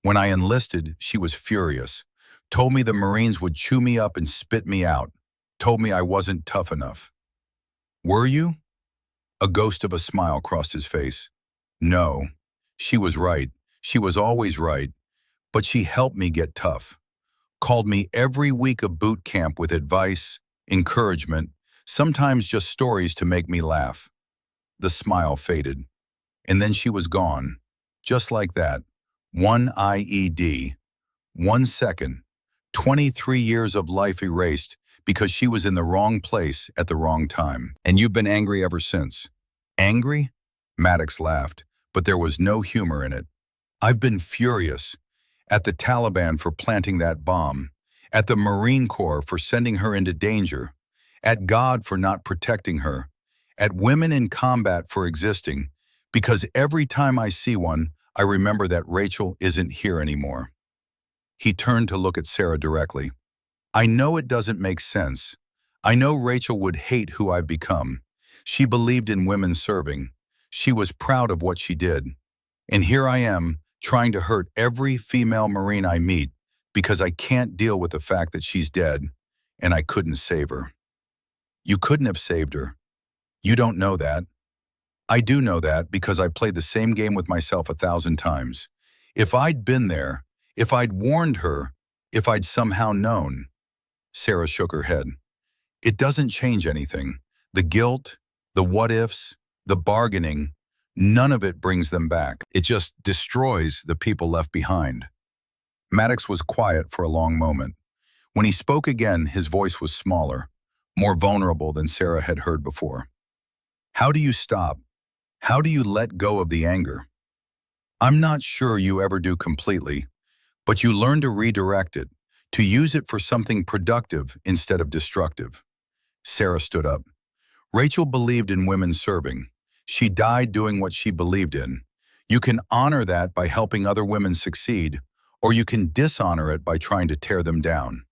When I enlisted, she was furious, told me the Marines would chew me up and spit me out, told me I wasn't tough enough. Were you? A ghost of a smile crossed his face. No, she was right. She was always right. But she helped me get tough. Called me every week of boot camp with advice, encouragement, sometimes just stories to make me laugh. The smile faded. And then she was gone. Just like that. One IED. 1 second. 23 years of life erased because she was in the wrong place at the wrong time. And you've been angry ever since. Angry? Maddox laughed, but there was no humor in it. I've been furious. At the Taliban for planting that bomb. At the Marine Corps for sending her into danger. At God for not protecting her. At women in combat for existing. Because every time I see one, I remember that Rachel isn't here anymore. He turned to look at Sarah directly. I know it doesn't make sense. I know Rachel would hate who I've become. She believed in women serving. She was proud of what she did. And here I am, trying to hurt every female Marine I meet because I can't deal with the fact that she's dead, and I couldn't save her. You couldn't have saved her. You don't know that. I do know that because I played the same game with myself 1,000 times. If I'd been there, if I'd warned her, if I'd somehow known. Sarah shook her head. It doesn't change anything. The guilt, the what-ifs, the bargaining, none of it brings them back. It just destroys the people left behind. Maddox was quiet for a long moment. When he spoke again, his voice was smaller, more vulnerable than Sarah had heard before. How do you stop? How do you let go of the anger? I'm not sure you ever do completely, but you learn to redirect it, to use it for something productive instead of destructive. Sarah stood up. Rachel believed in women serving. She died doing what she believed in. You can honor that by helping other women succeed, or you can dishonor it by trying to tear them down.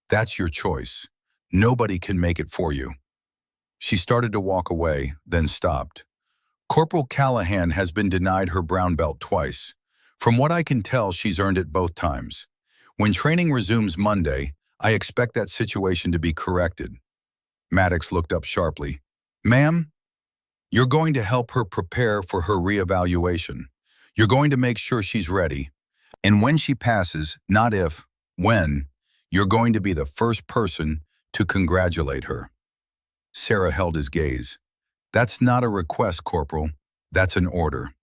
That's your choice. Nobody can make it for you. She started to walk away, then stopped. Corporal Callahan has been denied her brown belt twice. From what I can tell, she's earned it both times. When training resumes Monday, I expect that situation to be corrected. Maddox looked up sharply. Ma'am, you're going to help her prepare for her reevaluation. You're going to make sure she's ready. And when she passes, not if, when, you're going to be the first person to congratulate her. Sarah held his gaze. That's not a request, Corporal. That's an order.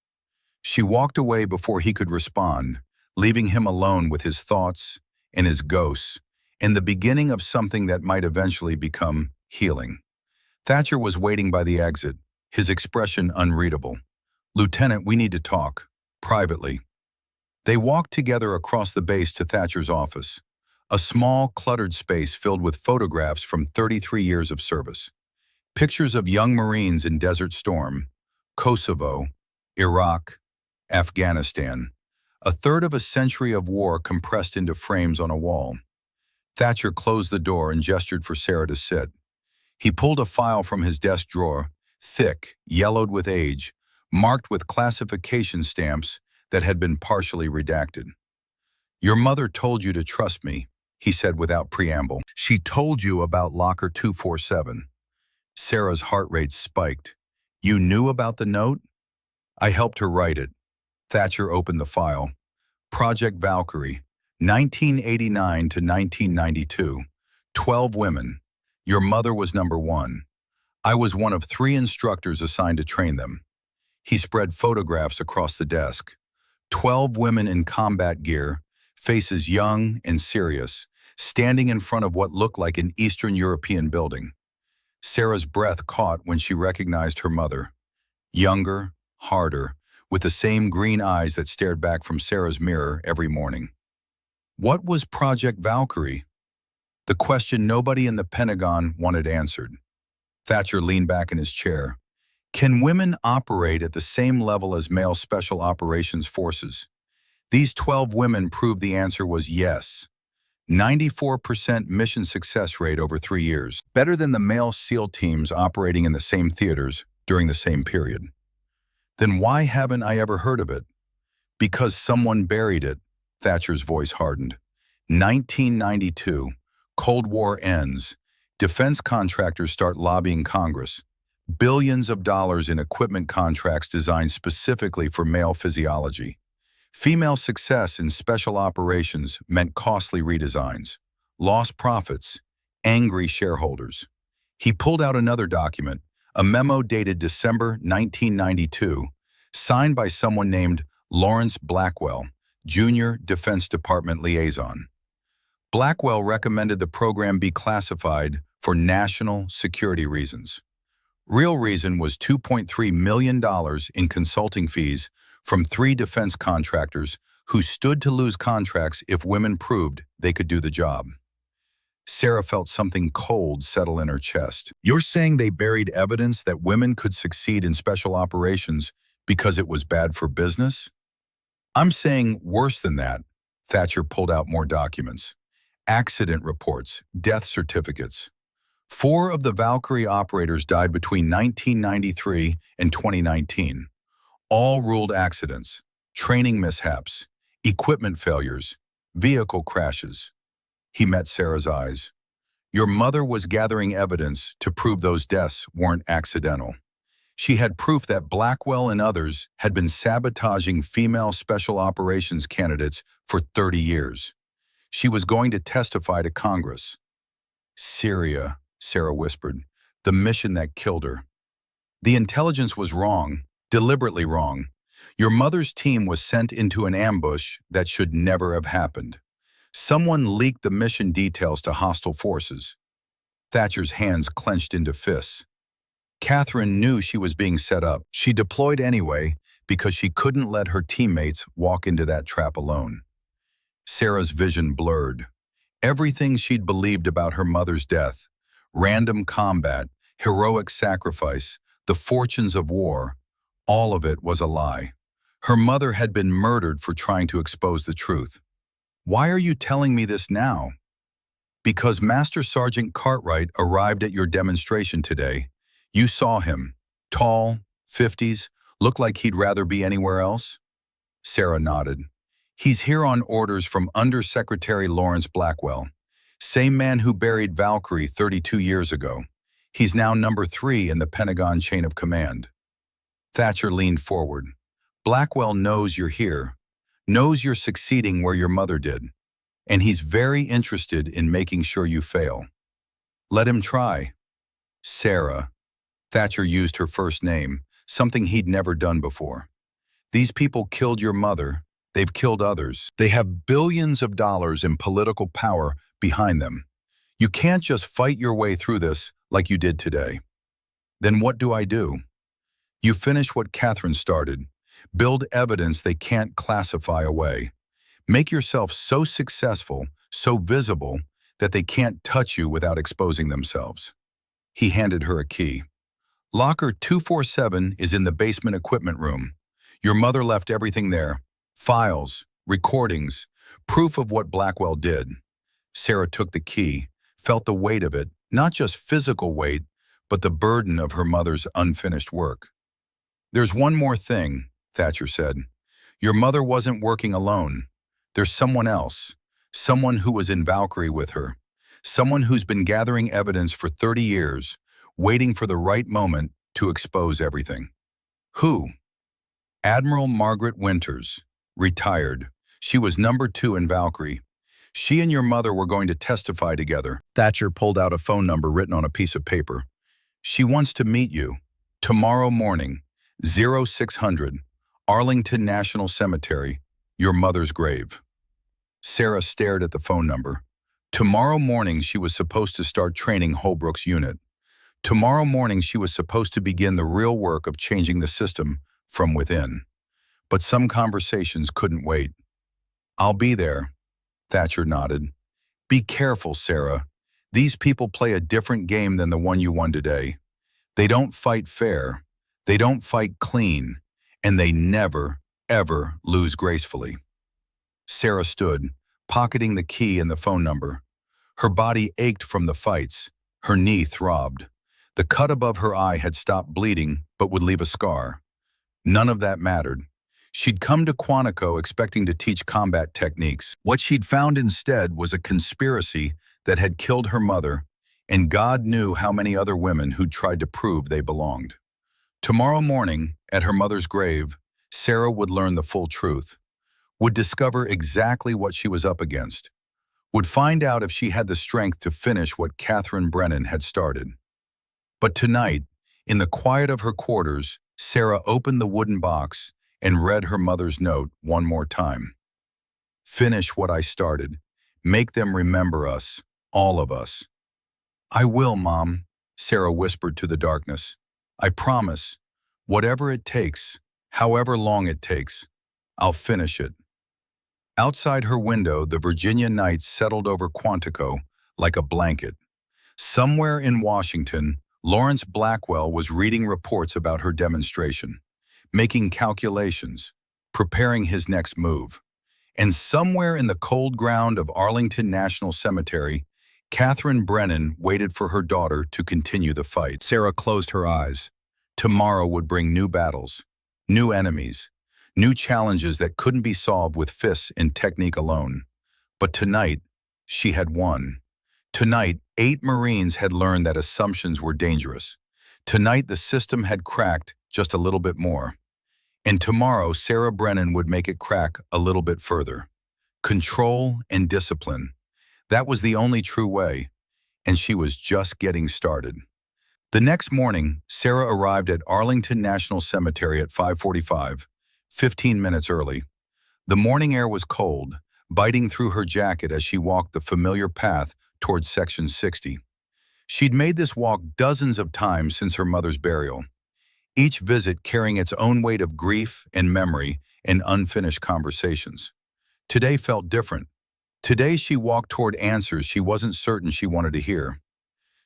She walked away before he could respond, leaving him alone with his thoughts and his ghosts, and the beginning of something that might eventually become healing. Thatcher was waiting by the exit, his expression unreadable. Lieutenant, we need to talk. Privately. They walked together across the base to Thatcher's office, a small, cluttered space filled with photographs from 33 years of service. Pictures of young Marines in Desert Storm, Kosovo, Iraq, Afghanistan. A third of a century of war compressed into frames on a wall. Thatcher closed the door and gestured for Sarah to sit. He pulled a file from his desk drawer, thick, yellowed with age, marked with classification stamps that had been partially redacted. Your mother told you to trust me, he said without preamble. She told you about Locker 247. Sarah's heart rate spiked. You knew about the note? I helped her write it. Thatcher opened the file. Project Valkyrie, 1989 to 1992. 12 women. Your mother was number 1. I was one of 3 instructors assigned to train them. He spread photographs across the desk. 12 women in combat gear, faces young and serious, standing in front of what looked like an Eastern European building. Sarah's breath caught when she recognized her mother. Younger, harder, with the same green eyes that stared back from Sarah's mirror every morning. What was Project Valkyrie? The question nobody in the Pentagon wanted answered. Thatcher leaned back in his chair. Can women operate at the same level as male special operations forces? These 12 women proved the answer was yes. 94% mission success rate over 3 years, better than the male SEAL teams operating in the same theaters during the same period. Then why haven't I ever heard of it? Because someone buried it, Thatcher's voice hardened. 1992, Cold War ends. Defense contractors start lobbying Congress. Billions of dollars in equipment contracts designed specifically for male physiology. Female success in special operations meant costly redesigns, lost profits, angry shareholders. He pulled out another document, a memo dated December 1992, signed by someone named Lawrence Blackwell, Junior Defense Department Liaison. Blackwell recommended the program be classified for national security reasons. Real reason was $2.3 million in consulting fees from 3 defense contractors who stood to lose contracts if women proved they could do the job. Sarah felt something cold settle in her chest. You're saying they buried evidence that women could succeed in special operations because it was bad for business? I'm saying worse than that. Thatcher pulled out more documents. Accident reports, death certificates. 4 of the Valkyrie operators died between 1993 and 2019. All ruled accidents, training mishaps, equipment failures, vehicle crashes. He met Sarah's eyes. Your mother was gathering evidence to prove those deaths weren't accidental. She had proof that Blackwell and others had been sabotaging female special operations candidates for 30 years. She was going to testify to Congress. Syria, Sarah whispered, the mission that killed her. The intelligence was wrong, deliberately wrong. Your mother's team was sent into an ambush that should never have happened. Someone leaked the mission details to hostile forces. Thatcher's hands clenched into fists. Catherine knew she was being set up. She deployed anyway because she couldn't let her teammates walk into that trap alone. Sarah's vision blurred. Everything she'd believed about her mother's death, random combat, heroic sacrifice, the fortunes of war, all of it was a lie. Her mother had been murdered for trying to expose the truth. Why are you telling me this now? Because Master Sergeant Cartwright arrived at your demonstration today. You saw him. Tall, 50s, looked like he'd rather be anywhere else? Sarah nodded. He's here on orders from Undersecretary Lawrence Blackwell, same man who buried Valkyrie 32 years ago. He's now number 3 in the Pentagon chain of command. Thatcher leaned forward. Blackwell knows you're here, knows you're succeeding where your mother did, and he's very interested in making sure you fail. Let him try. Sarah. Thatcher used her first name, something he'd never done before. These people killed your mother. They've killed others. They have billions of dollars in political power behind them. You can't just fight your way through this like you did today. Then what do I do? You finish what Catherine started. Build evidence they can't classify away. Make yourself so successful, so visible, that they can't touch you without exposing themselves. He handed her a key. Locker 247 is in the basement equipment room. Your mother left everything there. Files, recordings, proof of what Blackwell did. Sarah took the key, felt the weight of it, not just physical weight, but the burden of her mother's unfinished work. There's one more thing, Thatcher said. Your mother wasn't working alone. There's someone else, someone who was in Valkyrie with her, someone who's been gathering evidence for 30 years, waiting for the right moment to expose everything. Who? Admiral Margaret Winters, retired. She was number 2 in Valkyrie. She and your mother were going to testify together. Thatcher pulled out a phone number written on a piece of paper. She wants to meet you. Tomorrow morning, 0600, Arlington National Cemetery, your mother's grave. Sarah stared at the phone number. Tomorrow morning she was supposed to start training Holbrook's unit. Tomorrow morning she was supposed to begin the real work of changing the system from within. But some conversations couldn't wait. I'll be there, Thatcher nodded. Be careful, Sarah. These people play a different game than the one you won today. They don't fight fair. They don't fight clean. And they never, ever lose gracefully. Sarah stood, pocketing the key and the phone number. Her body ached from the fights. Her knee throbbed. The cut above her eye had stopped bleeding, but would leave a scar. None of that mattered. She'd come to Quantico expecting to teach combat techniques. What she'd found instead was a conspiracy that had killed her mother, and God knew how many other women who'd tried to prove they belonged. Tomorrow morning, at her mother's grave, Sarah would learn the full truth, would discover exactly what she was up against, would find out if she had the strength to finish what Catherine Brennan had started. But tonight, in the quiet of her quarters, Sarah opened the wooden box and read her mother's note one more time. Finish what I started. Make them remember us, all of us. I will, Mom, Sarah whispered to the darkness. I promise, whatever it takes, however long it takes, I'll finish it. Outside her window, the Virginia night settled over Quantico like a blanket. Somewhere in Washington, Lawrence Blackwell was reading reports about her demonstration, making calculations, preparing his next move. And somewhere in the cold ground of Arlington National Cemetery, Catherine Brennan waited for her daughter to continue the fight. Sarah closed her eyes. Tomorrow would bring new battles, new enemies, new challenges that couldn't be solved with fists and technique alone. But tonight, she had won. Tonight, 8 Marines had learned that assumptions were dangerous. Tonight, the system had cracked just a little bit more. And tomorrow, Sarah Brennan would make it crack a little bit further. Control and discipline. That was the only true way, and she was just getting started. The next morning, Sarah arrived at Arlington National Cemetery at 5:45, 15 minutes early. The morning air was cold, biting through her jacket as she walked the familiar path towards Section 60. She'd made this walk dozens of times since her mother's burial, each visit carrying its own weight of grief and memory and unfinished conversations. Today felt different. Today she walked toward answers she wasn't certain she wanted to hear.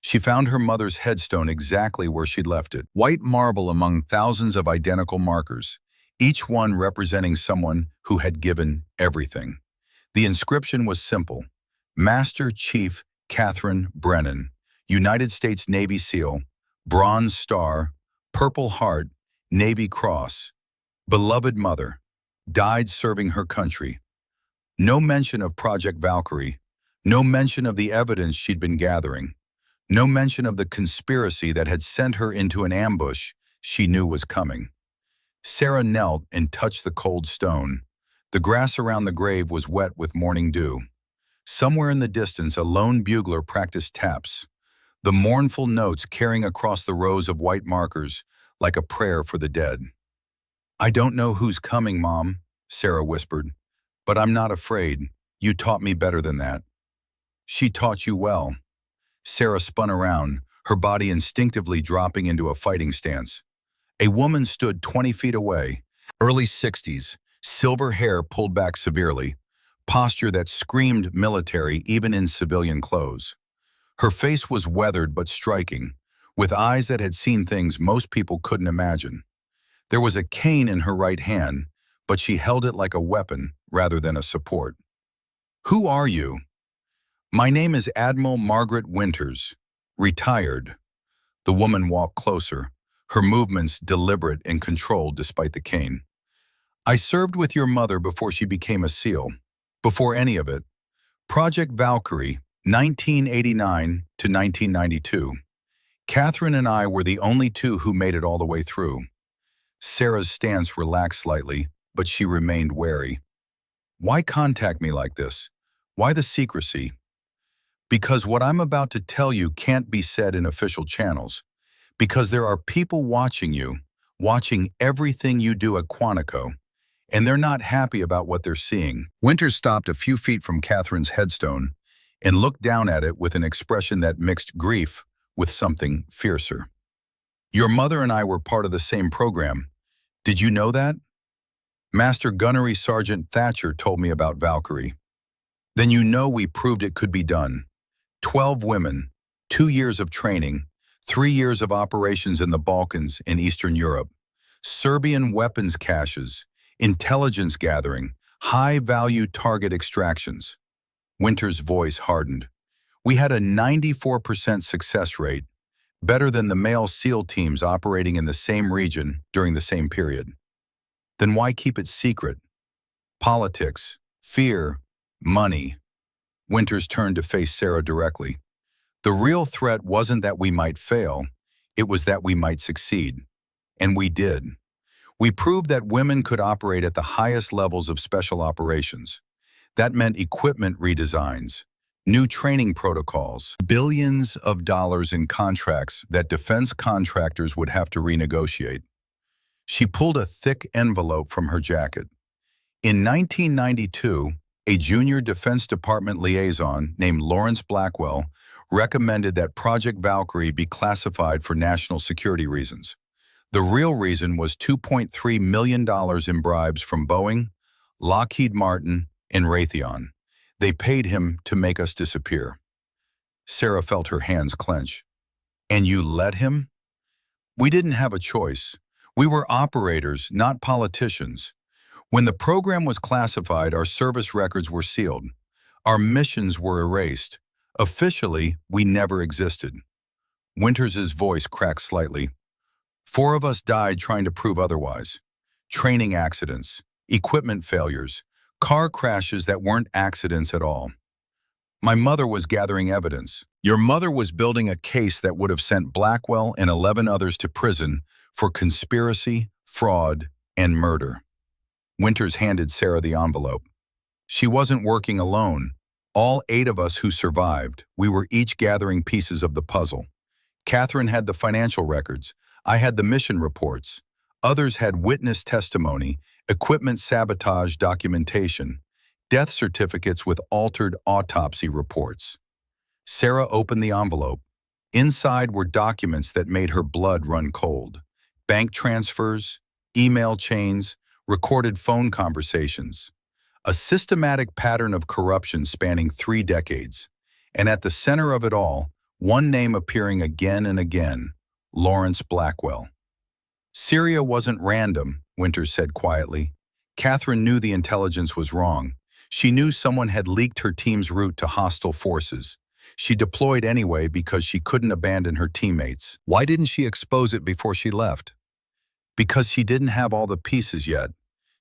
She found her mother's headstone exactly where she'd left it, white marble among thousands of identical markers, each one representing someone who had given everything. The inscription was simple: Master Chief Catherine Brennan, United States Navy SEAL, Bronze Star, Purple Heart, Navy Cross, beloved mother, died serving her country. No mention of Project Valkyrie, no mention of the evidence she'd been gathering, no mention of the conspiracy that had sent her into an ambush she knew was coming. Sarah knelt and touched the cold stone. The grass around the grave was wet with morning dew. Somewhere in the distance, a lone bugler practiced taps, the mournful notes carrying across the rows of white markers like a prayer for the dead. "I don't know who's coming, Mom," Sarah whispered, "but I'm not afraid. You taught me better than that." "She taught you well." Sarah spun around, her body instinctively dropping into a fighting stance. A woman stood 20 feet away, early 60s, silver hair pulled back severely, posture that screamed military even in civilian clothes. Her face was weathered but striking, with eyes that had seen things most people couldn't imagine. There was a cane in her right hand, but she held it like a weapon rather than a support. "Who are you?" "My name is Admiral Margaret Winters, retired." The woman walked closer, her movements deliberate and controlled despite the cane. "I served with your mother before she became a SEAL, before any of it. Project Valkyrie, 1989 to 1992. Catherine and I were the only two who made it all the way through." Sarah's stance relaxed slightly, but she remained wary. "Why contact me like this? Why the secrecy?" "Because what I'm about to tell you can't be said in official channels. Because there are people watching you, watching everything you do at Quantico, and they're not happy about what they're seeing." Winters stopped a few feet from Catherine's headstone and looked down at it with an expression that mixed grief with something fiercer. "Your mother and I were part of the same program. Did you know that? Master Gunnery Sergeant Thatcher told me about Valkyrie. Then you know we proved it could be done. 12 women, 2 years of training, 3 years of operations in the Balkans and Eastern Europe, Serbian weapons caches, intelligence gathering, high-value target extractions." Winter's voice hardened. "We had a 94% success rate, better than the male SEAL teams operating in the same region during the same period. Then why keep it secret? Politics, fear, money." Winters turned to face Sarah directly. "The real threat wasn't that we might fail, it was that we might succeed. And we did. We proved that women could operate at the highest levels of special operations. That meant equipment redesigns, new training protocols, billions of dollars in contracts that defense contractors would have to renegotiate." She pulled a thick envelope from her jacket. "In 1992, a junior Defense Department liaison named Lawrence Blackwell recommended that Project Valkyrie be classified for national security reasons. The real reason was $2.3 million in bribes from Boeing, Lockheed Martin, and Raytheon. They paid him to make us disappear." Sarah felt her hands clench. "And you let him?" "We didn't have a choice. We were operators, not politicians. When the program was classified, our service records were sealed. Our missions were erased. Officially, we never existed." Winters' voice cracked slightly. 4 of us died trying to prove otherwise. Training accidents, equipment failures, car crashes that weren't accidents at all. My mother was gathering evidence, Your mother was building a case that would have sent Blackwell and 11 others to prison for conspiracy, fraud, and murder. Winters handed Sarah the envelope. She wasn't working alone. All 8 of us who survived, we were each gathering pieces of the puzzle. Catherine had the financial records. I had the mission reports. Others had witness testimony, equipment sabotage documentation, death certificates with altered autopsy reports. Sarah opened the envelope. Inside were documents that made her blood run cold. Bank transfers, email chains, recorded phone conversations. A systematic pattern of corruption spanning 3 decades. And at the center of it all, one name appearing again and again, Lawrence Blackwell. Syria wasn't random, Winters said quietly. Catherine knew the intelligence was wrong. She knew someone had leaked her team's route to hostile forces. She deployed anyway because she couldn't abandon her teammates. Why didn't she expose it before she left? Because she didn't have all the pieces yet.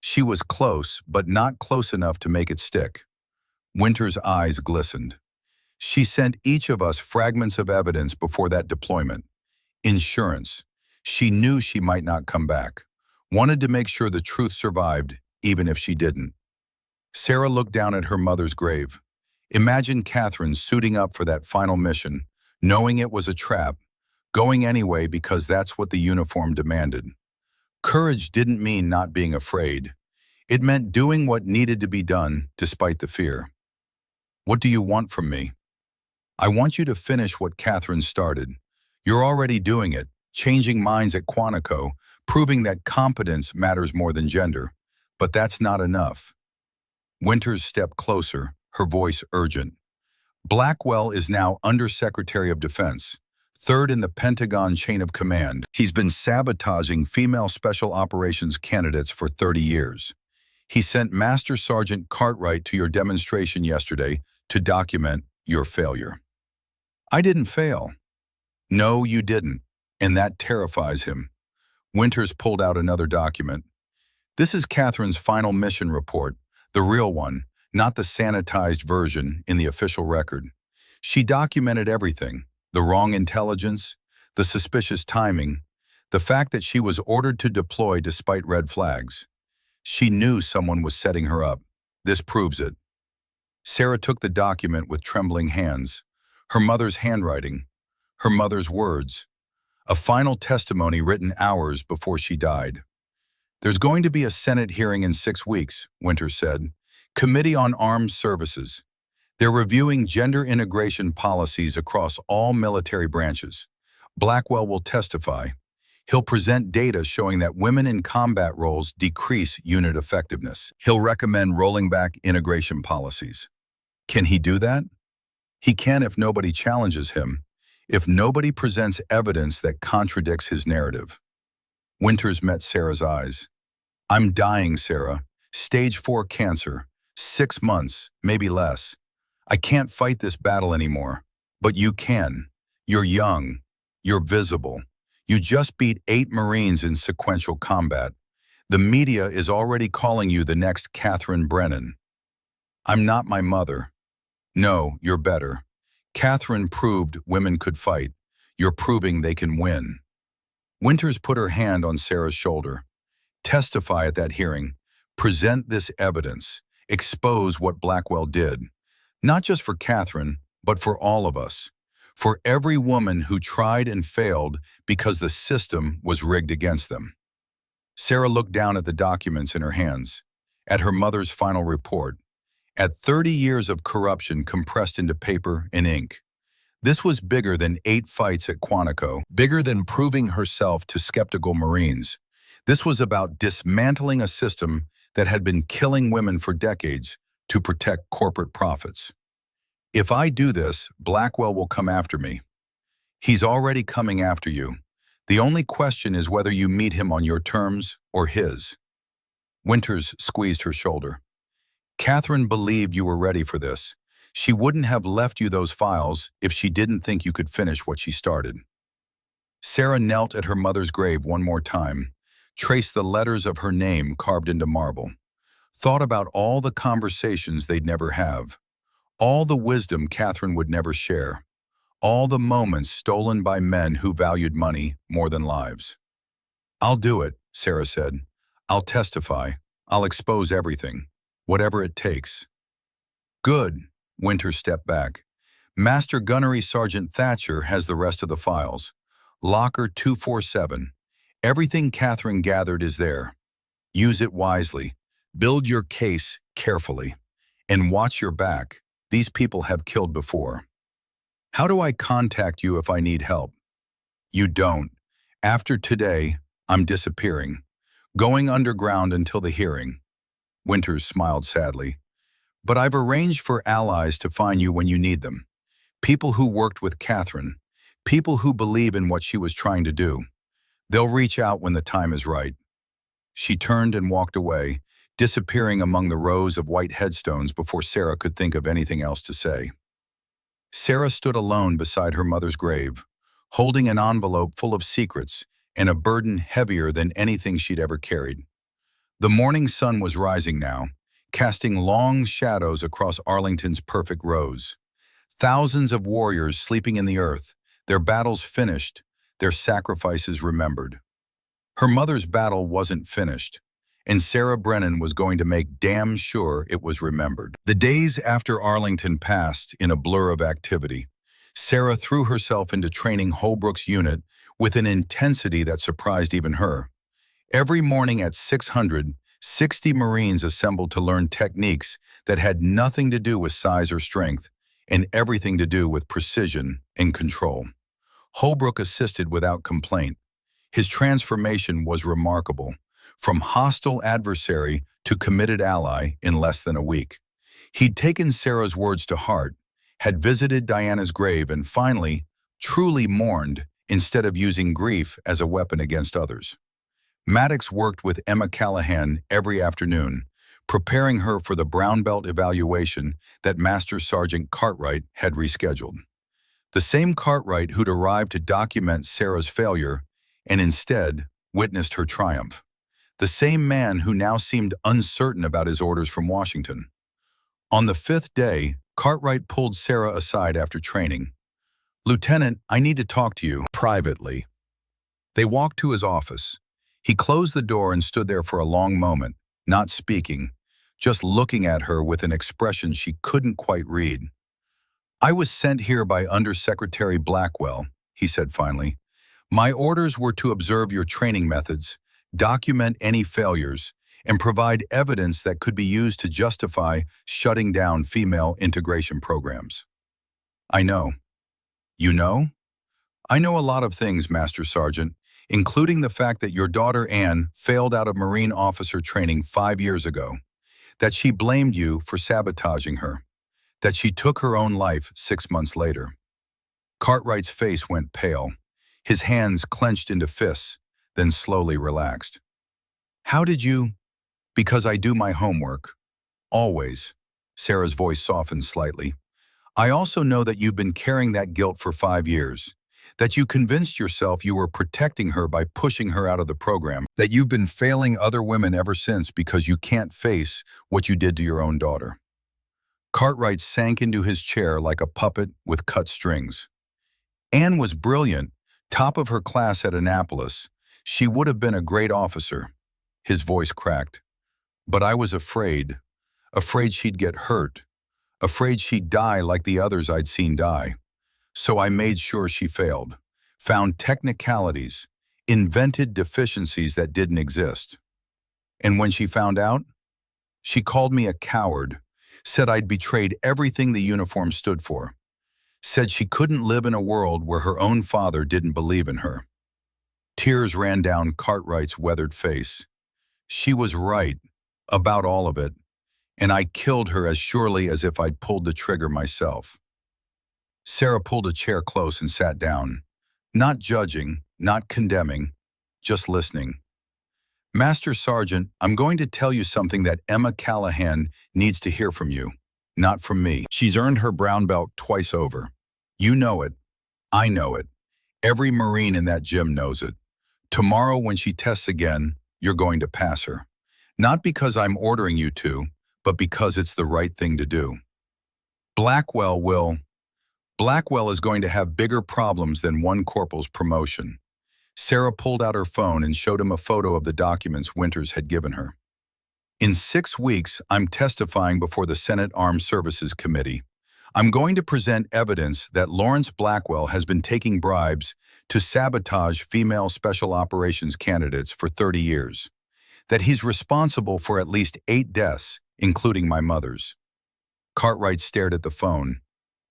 She was close, but not close enough to make it stick. Winter's eyes glistened. She sent each of us fragments of evidence before that deployment. Insurance. She knew she might not come back. Wanted to make sure the truth survived, even if she didn't. Sarah looked down at her mother's grave. Imagine Catherine suiting up for that final mission, knowing it was a trap, going anyway because that's what the uniform demanded. Courage didn't mean not being afraid. It meant doing what needed to be done despite the fear. What do you want from me? I want you to finish what Catherine started. You're already doing it, changing minds at Quantico, proving that competence matters more than gender. But that's not enough. Winters stepped closer, her voice urgent. Blackwell is now Undersecretary of Defense, 3rd in the Pentagon chain of command. He's been sabotaging female special operations candidates for 30 years. He sent Master Sergeant Cartwright to your demonstration yesterday to document your failure. I didn't fail. No, you didn't, and that terrifies him. Winters pulled out another document. This is Catherine's final mission report, the real one, not the sanitized version in the official record. She documented everything, the wrong intelligence, the suspicious timing, the fact that she was ordered to deploy despite red flags. She knew someone was setting her up. This proves it. Sarah took the document with trembling hands, her mother's handwriting, her mother's words, a final testimony written hours before she died. There's going to be a Senate hearing in 6 weeks, Winters said. Committee on Armed Services. They're reviewing gender integration policies across all military branches. Blackwell will testify. He'll present data showing that women in combat roles decrease unit effectiveness. He'll recommend rolling back integration policies. Can he do that? He can if nobody challenges him, if nobody presents evidence that contradicts his narrative. Winters met Sarah's eyes. I'm dying, Sarah. Stage 4 cancer. 6 months, maybe less. I can't fight this battle anymore. But you can. You're young. You're visible. You just beat 8 Marines in sequential combat. The media is already calling you the next Catherine Brennan. I'm not my mother. No, you're better. Catherine proved women could fight. You're proving they can win. Winters put her hand on Sarah's shoulder. Testify at that hearing. Present this evidence. Expose what Blackwell did. Not just for Catherine, but for all of us. For every woman who tried and failed because the system was rigged against them. Sarah looked down at the documents in her hands, at her mother's final report, at 30 years of corruption compressed into paper and ink. This was bigger than 8 fights at Quantico, bigger than proving herself to skeptical Marines. This was about dismantling a system that had been killing women for decades to protect corporate profits. If I do this, Blackwell will come after me. He's already coming after you. The only question is whether you meet him on your terms or his. Winters squeezed her shoulder. Catherine believed you were ready for this. She wouldn't have left you those files if she didn't think you could finish what she started. Sarah knelt at her mother's grave one more time, traced the letters of her name carved into marble, thought about all the conversations they'd never have, all the wisdom Catherine would never share, All the moments stolen by men who valued money more than lives. "I'll do it," Sarah said. "I'll testify. I'll expose everything. Whatever it takes." "Good." Winter stepped back. "Master Gunnery Sergeant Thatcher has the rest of the files. Locker 247. Everything Catherine gathered is there. Use it wisely. Build your case carefully. And watch your back. These people have killed before." "How do I contact you if I need help?" "You don't. After today, I'm disappearing. Going underground until the hearing." Winters smiled sadly. "But I've arranged for allies to find you when you need them. People who worked with Catherine. People who believe in what she was trying to do. They'll reach out when the time is right." She turned and walked away, disappearing among the rows of white headstones before Sarah could think of anything else to say. Sarah stood alone beside her mother's grave, holding an envelope full of secrets and a burden heavier than anything she'd ever carried. The morning sun was rising now, casting long shadows across Arlington's perfect rows. Thousands of warriors sleeping in the earth, their battles finished, their sacrifices remembered. Her mother's battle wasn't finished, and Sarah Brennan was going to make damn sure it was remembered. The days after Arlington passed in a blur of activity. Sarah threw herself into training Holbrook's unit with an intensity that surprised even her. Every morning at 600, 60 Marines assembled to learn techniques that had nothing to do with size or strength, and everything to do with precision and control. Holbrook assisted without complaint. His transformation was remarkable, from hostile adversary to committed ally in less than a week. He'd taken Sarah's words to heart, had visited Diana's grave, and finally, truly mourned instead of using grief as a weapon against others. Maddox worked with Emma Callahan every afternoon, preparing her for the Brown Belt evaluation that Master Sergeant Cartwright had rescheduled. The same Cartwright who'd arrived to document Sarah's failure and instead witnessed her triumph. The same man who now seemed uncertain about his orders from Washington. On the 5th day, Cartwright pulled Sarah aside after training. "Lieutenant, I need to talk to you privately." They walked to his office. He closed the door and stood there for a long moment, not speaking, just looking at her with an expression she couldn't quite read. "I was sent here by Undersecretary Blackwell," he said finally. "My orders were to observe your training methods, document any failures, and provide evidence that could be used to justify shutting down female integration programs." "I know." "You know?" "I know a lot of things, Master Sergeant, including the fact that your daughter Anne failed out of Marine officer training 5 years ago, that she blamed you for sabotaging her, that she took her own life 6 months later." Cartwright's face went pale. His hands clenched into fists, then slowly relaxed. "How did you—" "Because I do my homework. Always." Sarah's voice softened slightly. "I also know that you've been carrying that guilt for 5 years, that you convinced yourself you were protecting her by pushing her out of the program, that you've been failing other women ever since because you can't face what you did to your own daughter." Cartwright sank into his chair like a puppet with cut strings. "Anne was brilliant, top of her class at Annapolis. She would have been a great officer." His voice cracked. "But I was afraid she'd get hurt, afraid she'd die like the others I'd seen die. So I made sure she failed, found technicalities, invented deficiencies that didn't exist. And when she found out, she called me a coward, said I'd betrayed everything the uniform stood for, said she couldn't live in a world where her own father didn't believe in her." Tears ran down Cartwright's weathered face. "She was right about all of it, and I killed her as surely as if I'd pulled the trigger myself." Sarah pulled a chair close and sat down, not judging, not condemning, just listening. "Master Sergeant, I'm going to tell you something that Emma Callahan needs to hear from you, not from me. She's earned her brown belt twice over. You know it. I know it. Every Marine in that gym knows it. Tomorrow when she tests again, you're going to pass her. Not because I'm ordering you to, but because it's the right thing to do. Blackwell will..." Blackwell is going to have bigger problems than one corporal's promotion. Sarah pulled out her phone and showed him a photo of the documents Winters had given her. In 6 weeks, I'm testifying before the Senate Armed Services Committee. I'm going to present evidence that Lawrence Blackwell has been taking bribes to sabotage female special operations candidates for 30 years. That he's responsible for at least 8 deaths, including my mother's. Cartwright stared at the phone.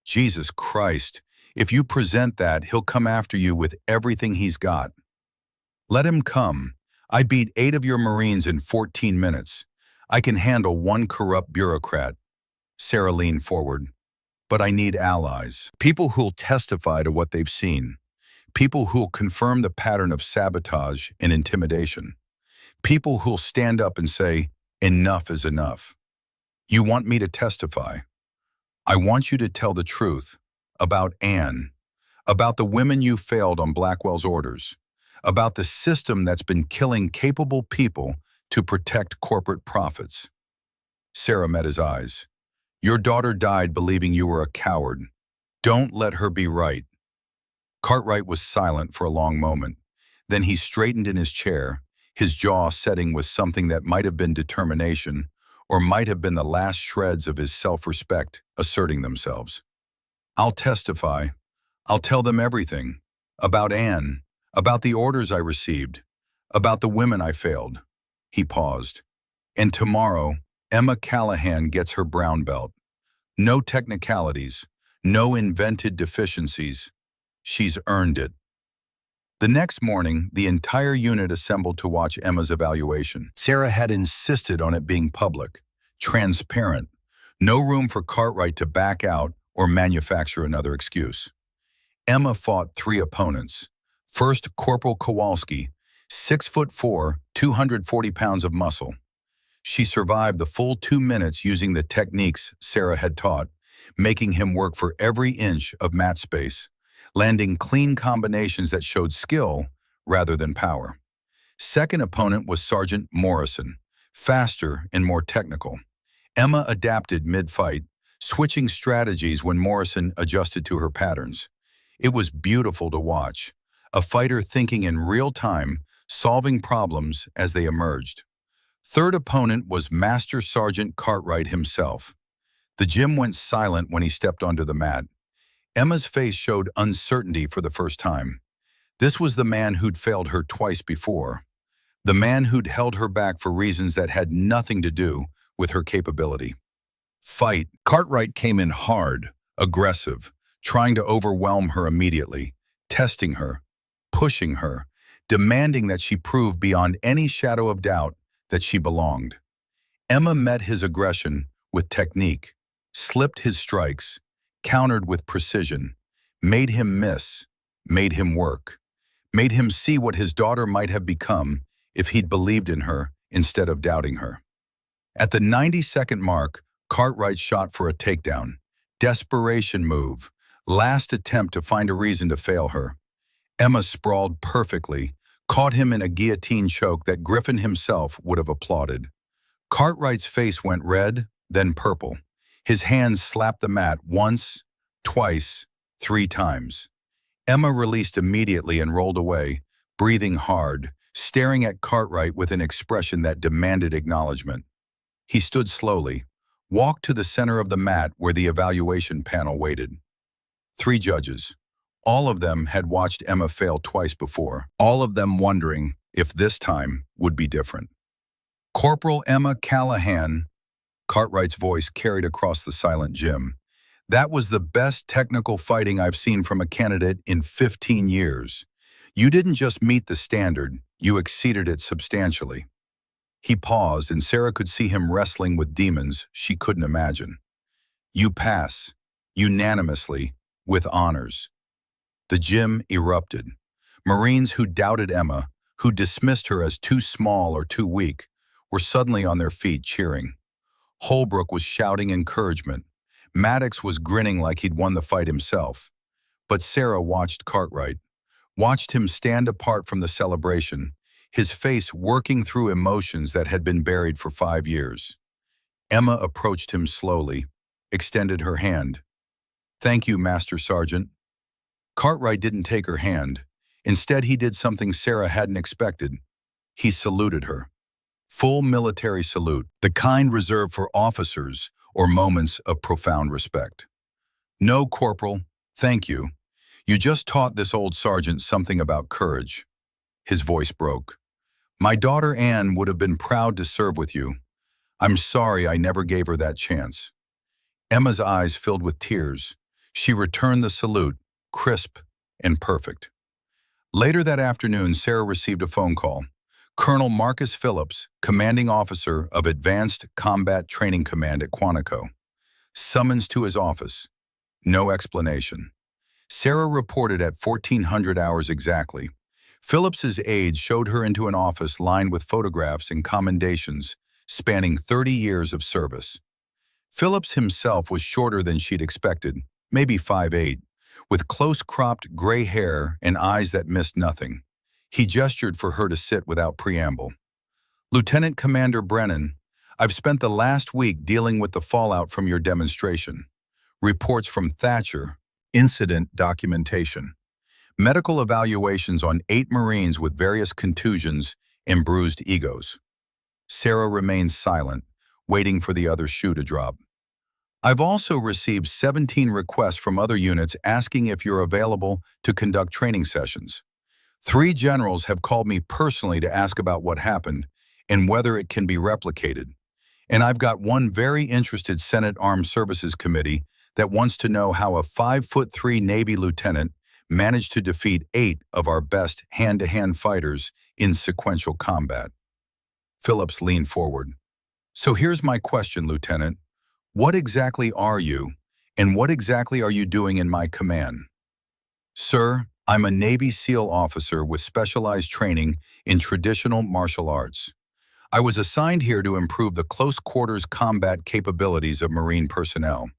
Jesus Christ, if you present that, he'll come after you with everything he's got. Let him come. I beat 8 of your Marines in 14 minutes. I can handle 1 corrupt bureaucrat. Sarah leaned forward. But I need allies. People who'll testify to what they've seen. People who'll confirm the pattern of sabotage and intimidation. People who'll stand up and say, enough is enough. You want me to testify? I want you to tell the truth about Anne, about the women you failed on Blackwell's orders, about the system that's been killing capable people to protect corporate profits. Sarah met his eyes. Your daughter died believing you were a coward. Don't let her be right. Cartwright was silent for a long moment. Then he straightened in his chair, his jaw setting with something that might have been determination, or might have been the last shreds of his self-respect asserting themselves. I'll testify. I'll tell them everything. About Anne, about the orders I received, about the women I failed. He paused. And tomorrow, Emma Callahan gets her brown belt. No technicalities, no invented deficiencies. She's earned it. The next morning, the entire unit assembled to watch Emma's evaluation. Sarah had insisted on it being public, transparent, no room for Cartwright to back out or manufacture another excuse. Emma fought 3 opponents. First, Corporal Kowalski, 6'4", 240 pounds of muscle. She survived the full 2 minutes using the techniques Sarah had taught, making him work for every inch of mat space, landing clean combinations that showed skill rather than power. Second opponent was Sergeant Morrison, faster and more technical. Emma adapted mid-fight, switching strategies when Morrison adjusted to her patterns. It was beautiful to watch, a fighter thinking in real time, solving problems as they emerged. Third opponent was Master Sergeant Cartwright himself. The gym went silent when he stepped onto the mat. Emma's face showed uncertainty for the first time. This was the man who'd failed her twice before. The man who'd held her back for reasons that had nothing to do with her capability. Fight. Cartwright came in hard, aggressive, trying to overwhelm her immediately, testing her, pushing her, demanding that she prove beyond any shadow of doubt that she belonged. Emma met his aggression with technique, slipped his strikes, countered with precision, made him miss, made him work, made him see what his daughter might have become if he'd believed in her instead of doubting her. At the 90-second mark, Cartwright shot for a takedown. Desperation move, last attempt to find a reason to fail her. Emma sprawled perfectly, caught him in a guillotine choke that Griffin himself would have applauded. Cartwright's face went red, then purple. His hands slapped the mat once, twice, 3 times. Emma released immediately and rolled away, breathing hard, staring at Cartwright with an expression that demanded acknowledgement. He stood slowly, walked to the center of the mat where the evaluation panel waited. 3 judges. All of them had watched Emma fail twice before, all of them wondering if this time would be different. Corporal Emma Callahan, Cartwright's voice carried across the silent gym. That was the best technical fighting I've seen from a candidate in 15 years. You didn't just meet the standard, you exceeded it substantially. He paused, and Sarah could see him wrestling with demons she couldn't imagine. You pass, unanimously, with honors. The gym erupted. Marines who doubted Emma, who dismissed her as too small or too weak, were suddenly on their feet cheering. Holbrook was shouting encouragement. Maddox was grinning like he'd won the fight himself. But Sarah watched Cartwright, watched him stand apart from the celebration, his face working through emotions that had been buried for 5 years. Emma approached him slowly, extended her hand. Thank you, Master Sergeant. Cartwright didn't take her hand. Instead, he did something Sarah hadn't expected. He saluted her. Full military salute, the kind reserved for officers or moments of profound respect. No, Corporal, thank you. You just taught this old sergeant something about courage. His voice broke. My daughter Anne would have been proud to serve with you. I'm sorry I never gave her that chance. Emma's eyes filled with tears. She returned the salute, crisp and perfect. Later that afternoon, Sarah received a phone call. Colonel Marcus Phillips, commanding officer of Advanced Combat Training Command at Quantico. Summons to his office. No explanation. Sarah reported at 1400 hours exactly. Phillips's aides showed her into an office lined with photographs and commendations spanning 30 years of service. Phillips himself was shorter than she'd expected, maybe 5'8", with close-cropped gray hair and eyes that missed nothing. He gestured for her to sit without preamble. Lieutenant Commander Brennan, I've spent the last week dealing with the fallout from your demonstration. Reports from Thatcher, incident documentation, medical evaluations on 8 Marines with various contusions and bruised egos. Sarah remained silent, waiting for the other shoe to drop. I've also received 17 requests from other units asking if you're available to conduct training sessions. 3 generals have called me personally to ask about what happened and whether it can be replicated. And I've got one very interested Senate Armed Services Committee that wants to know how a 5'3" Navy lieutenant managed to defeat 8 of our best hand-to-hand fighters in sequential combat. Phillips leaned forward. So here's my question, Lieutenant. What exactly are you, and what exactly are you doing in my command? Sir, I'm a Navy SEAL officer with specialized training in traditional martial arts. I was assigned here to improve the close-quarters combat capabilities of Marine personnel.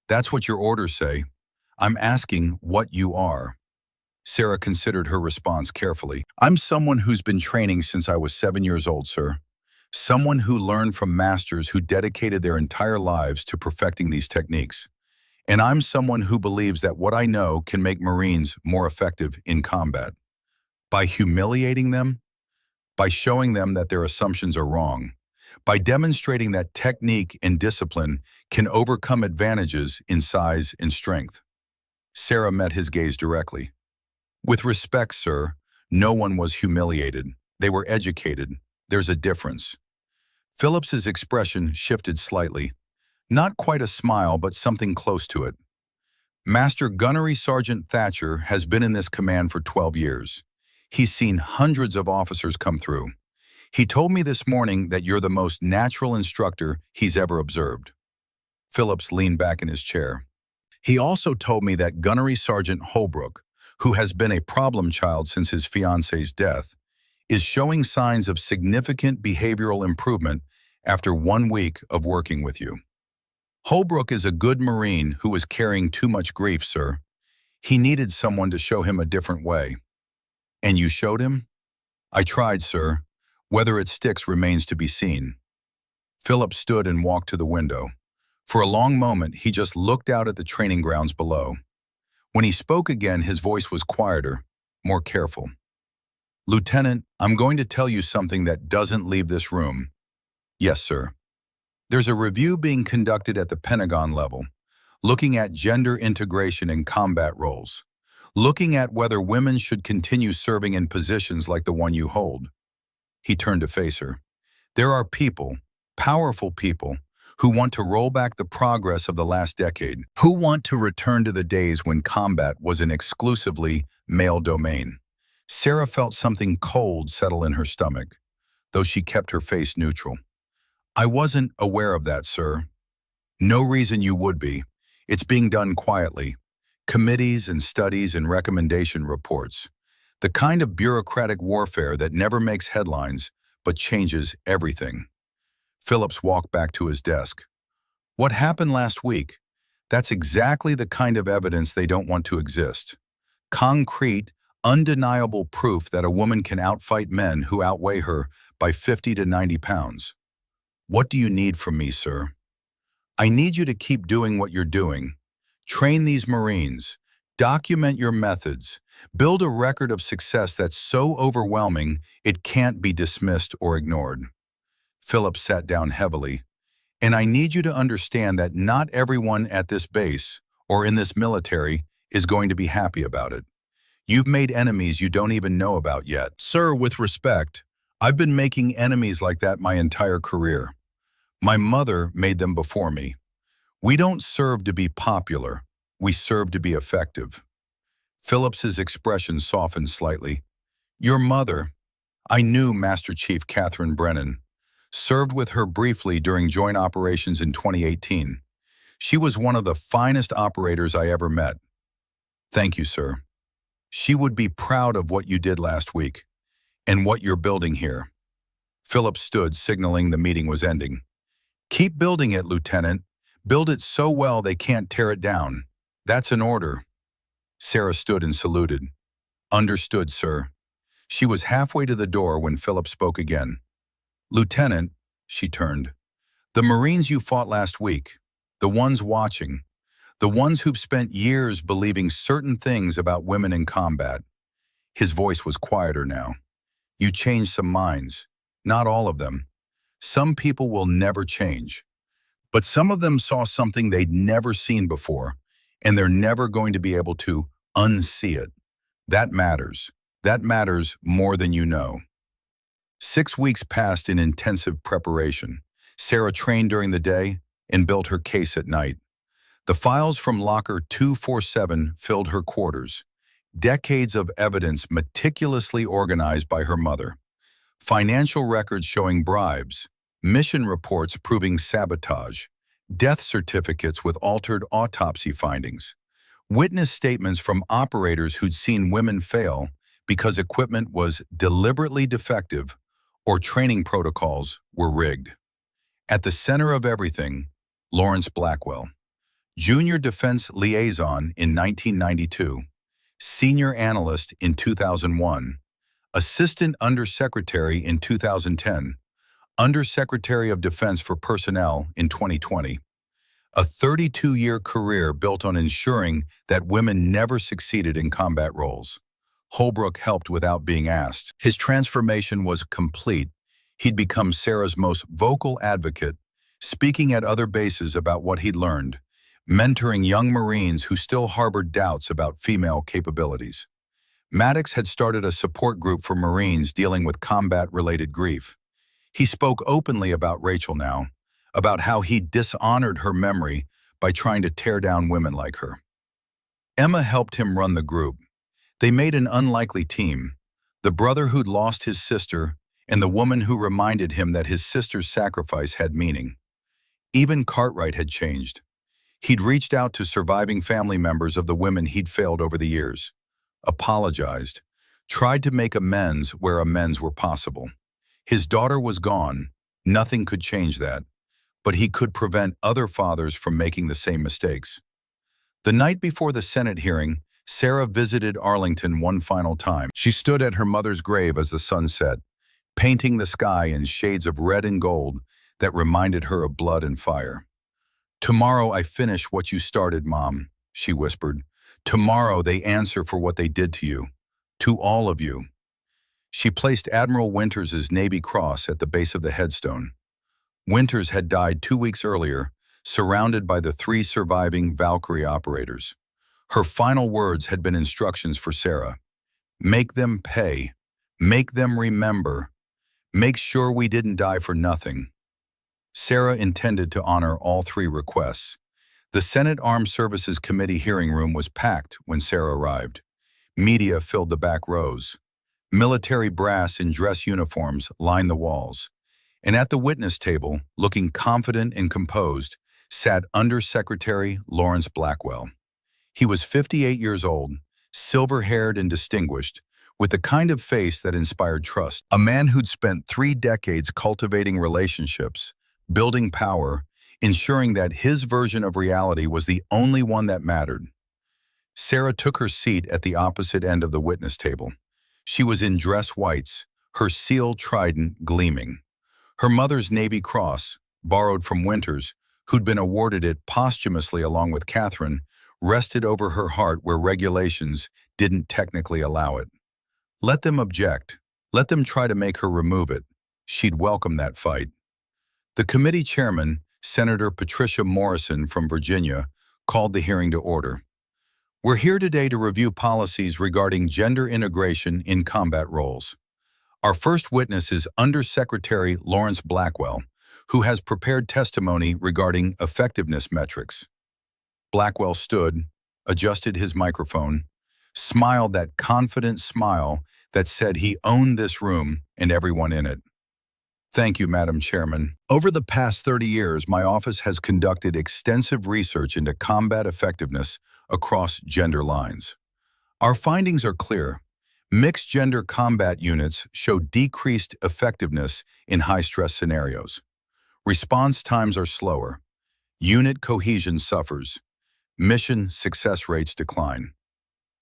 That's what your orders say. I'm asking what you are. Sarah considered her response carefully. I'm someone who's been training since I was 7 years old, sir. Someone who learned from masters who dedicated their entire lives to perfecting these techniques. And I'm someone who believes that what I know can make Marines more effective in combat. By humiliating them, by showing them that their assumptions are wrong, by demonstrating that technique and discipline can overcome advantages in size and strength. Sarah met his gaze directly. With respect, sir, no one was humiliated. They were educated. There's a difference. Phillips's expression shifted slightly. Not quite a smile, but something close to it. Master Gunnery Sergeant Thatcher has been in this command for 12 years. He's seen hundreds of officers come through. He told me this morning that you're the most natural instructor he's ever observed. Phillips leaned back in his chair. He also told me that Gunnery Sergeant Holbrook, who has been a problem child since his fiance's death, is showing signs of significant behavioral improvement after 1 week of working with you. Holbrook is a good Marine who was carrying too much grief, sir. He needed someone to show him a different way. And you showed him? I tried, sir. Whether it sticks remains to be seen. Philip stood and walked to the window. For a long moment, he just looked out at the training grounds below. When he spoke again, his voice was quieter, more careful. Lieutenant, I'm going to tell you something that doesn't leave this room. Yes, sir. There's a review being conducted at the Pentagon level, looking at gender integration in combat roles, looking at whether women should continue serving in positions like the one you hold. He turned to face her. There are people, powerful people, who want to roll back the progress of the last decade, who want to return to the days when combat was an exclusively male domain. Sarah felt something cold settle in her stomach, though she kept her face neutral. I wasn't aware of that, sir. No reason you would be. It's being done quietly. Committees and studies and recommendation reports. The kind of bureaucratic warfare that never makes headlines, but changes everything. Phillips walked back to his desk. What happened last week? That's exactly the kind of evidence they don't want to exist. Concrete, undeniable proof that a woman can outfight men who outweigh her by 50 to 90 pounds. What do you need from me, sir? I need you to keep doing what you're doing. Train these Marines. Document your methods. Build a record of success that's so overwhelming it can't be dismissed or ignored." Philip sat down heavily. "And I need you to understand that not everyone at this base or in this military is going to be happy about it. You've made enemies you don't even know about yet." "Sir, with respect, I've been making enemies like that my entire career. My mother made them before me. We don't serve to be popular. We serve to be effective." Phillips's expression softened slightly. "Your mother, I knew Master Chief Catherine Brennan. Served with her briefly during joint operations in 2018. She was one of the finest operators I ever met. Thank you, sir. She would be proud of what you did last week and what you're building here." Philip stood, signaling the meeting was ending. "Keep building it, Lieutenant. Build it so well they can't tear it down. That's an order." Sarah stood and saluted. "Understood, sir." She was halfway to the door when Philip spoke again. "Lieutenant," she turned, "the Marines you fought last week, the ones watching, the ones who've spent years believing certain things about women in combat." His voice was quieter now. "You changed some minds. Not all of them. Some people will never change. But some of them saw something they'd never seen before, and they're never going to be able to unsee it. That matters. That matters more than you know." 6 weeks passed in intensive preparation. Sarah trained during the day and built her case at night. The files from Locker 247 filled her quarters. Decades of evidence meticulously organized by her mother. Financial records showing bribes, mission reports proving sabotage, death certificates with altered autopsy findings, witness statements from operators who'd seen women fail because equipment was deliberately defective or training protocols were rigged. At the center of everything, Lawrence Blackwell, Junior Defense Liaison in 1992, Senior Analyst in 2001, Assistant Undersecretary in 2010, Undersecretary of Defense for Personnel in 2020. A 32-year career built on ensuring that women never succeeded in combat roles. Holbrook helped without being asked. His transformation was complete. He'd become Sarah's most vocal advocate, speaking at other bases about what he'd learned, mentoring young Marines who still harbored doubts about female capabilities. Maddox had started a support group for Marines dealing with combat-related grief. He spoke openly about Rachel now, about how he dishonored her memory by trying to tear down women like her. Emma helped him run the group. They made an unlikely team, the brother who'd lost his sister and the woman who reminded him that his sister's sacrifice had meaning. Even Cartwright had changed. He'd reached out to surviving family members of the women he'd failed over the years, apologized, tried to make amends where amends were possible. His daughter was gone. Nothing could change that, but he could prevent other fathers from making the same mistakes. The night before the Senate hearing, Sarah visited Arlington one final time. She stood at her mother's grave as the sun set, painting the sky in shades of red and gold that reminded her of blood and fire. "Tomorrow I finish what you started, Mom," she whispered. "Tomorrow they answer for what they did to you. To all of you." She placed Admiral Winters' Navy Cross at the base of the headstone. Winters had died 2 weeks earlier, surrounded by the 3 surviving Valkyrie operators. Her final words had been instructions for Sarah. "Make them pay. Make them remember. Make sure we didn't die for nothing." Sarah intended to honor all 3 requests. The Senate Armed Services Committee hearing room was packed when Sarah arrived. Media filled the back rows. Military brass in dress uniforms lined the walls. And at the witness table, looking confident and composed, sat Undersecretary Lawrence Blackwell. He was 58 years old, silver-haired and distinguished, with the kind of face that inspired trust. A man who'd spent 3 decades cultivating relationships, building power, ensuring that his version of reality was the only one that mattered. Sarah took her seat at the opposite end of the witness table. She was in dress whites, her seal trident gleaming. Her mother's Navy Cross, borrowed from Winters, who'd been awarded it posthumously along with Catherine, rested over her heart where regulations didn't technically allow it. Let them object. Let them try to make her remove it. She'd welcome that fight. The committee chairman, Senator Patricia Morrison from Virginia, called the hearing to order. We're here today to review policies regarding gender integration in combat roles. Our first witness is Undersecretary Lawrence Blackwell, who has prepared testimony regarding effectiveness metrics. Blackwell stood, adjusted his microphone, smiled that confident smile that said he owned this room and everyone in it. Thank you, Madam Chairman. Over the past 30 years, my office has conducted extensive research into combat effectiveness across gender lines. Our findings are clear. Mixed-gender combat units show decreased effectiveness in high-stress scenarios. Response times are slower. Unit cohesion suffers. Mission success rates decline.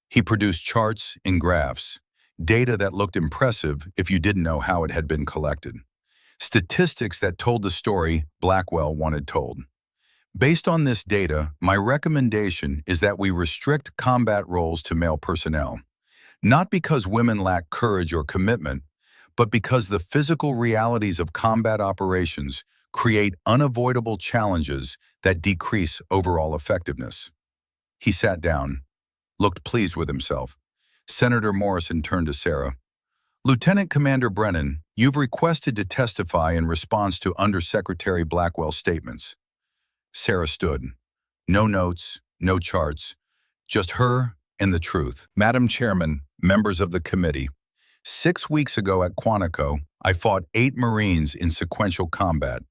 He produced charts and graphs, data that looked impressive if you didn't know how it had been collected. Statistics that told the story Blackwell wanted told. Based on this data, my recommendation is that we restrict combat roles to male personnel, not because women lack courage or commitment, but because the physical realities of combat operations create unavoidable challenges that decrease overall effectiveness. He sat down, looked pleased with himself. Senator Morrison turned to Sarah. Lieutenant Commander Brennan, you've requested to testify in response to Undersecretary Blackwell's statements. Sarah stood. No notes, no charts, just her and the truth. Madam Chairman, members of the committee, 6 weeks ago at Quantico, I fought 8 Marines in sequential combat.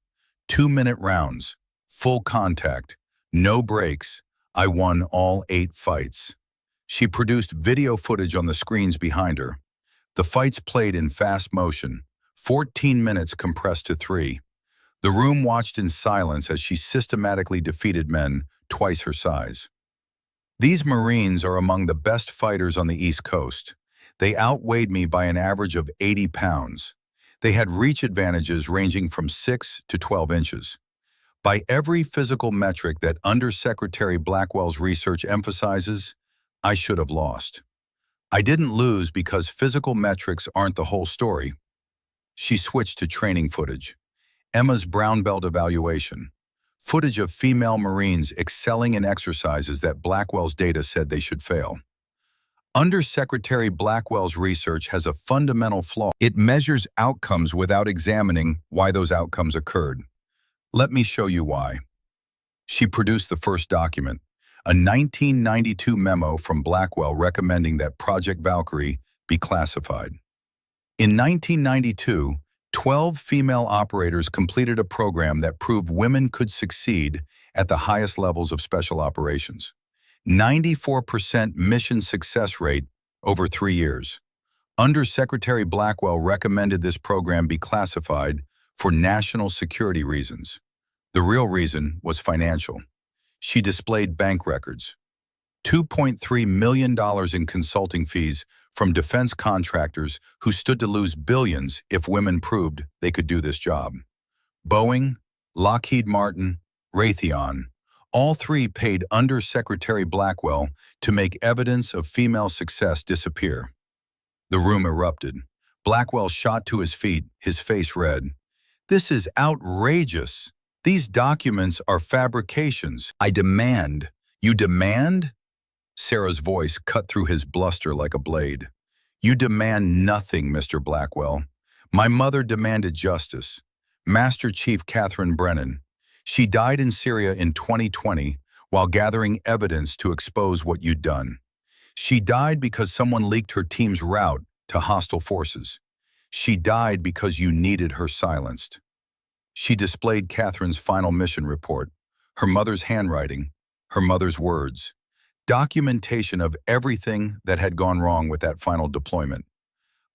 2-minute rounds, full contact, no breaks. I won all 8 fights. She produced video footage on the screens behind her. The fights played in fast motion, 14 minutes compressed to 3. The room watched in silence as she systematically defeated men twice her size. These Marines are among the best fighters on the East Coast. They outweighed me by an average of 80 pounds. They had reach advantages ranging from 6 to 12 inches. By every physical metric that Undersecretary Blackwell's research emphasizes, I should have lost. I didn't lose because physical metrics aren't the whole story. She switched to training footage. Emma's brown belt evaluation. Footage of female Marines excelling in exercises that Blackwell's data said they should fail. Undersecretary Blackwell's research has a fundamental flaw. It measures outcomes without examining why those outcomes occurred. Let me show you why. She produced the first document, a 1992 memo from Blackwell recommending that Project Valkyrie be classified. In 1992, 12 female operators completed a program that proved women could succeed at the highest levels of special operations. 94% mission success rate over 3 years. Undersecretary Blackwell recommended this program be classified for national security reasons. The real reason was financial. She displayed bank records. $2.3 million in consulting fees from defense contractors who stood to lose billions if women proved they could do this job. Boeing, Lockheed Martin, Raytheon, all 3 paid Undersecretary Blackwell to make evidence of female success disappear. The room erupted. Blackwell shot to his feet, his face red. This is outrageous. These documents are fabrications. I demand. You demand? Sarah's voice cut through his bluster like a blade. You demand nothing, Mr. Blackwell. My mother demanded justice. Master Chief Catherine Brennan. She died in Syria in 2020 while gathering evidence to expose what you'd done. She died because someone leaked her team's route to hostile forces. She died because you needed her silenced. She displayed Catherine's final mission report, her mother's handwriting, her mother's words, documentation of everything that had gone wrong with that final deployment.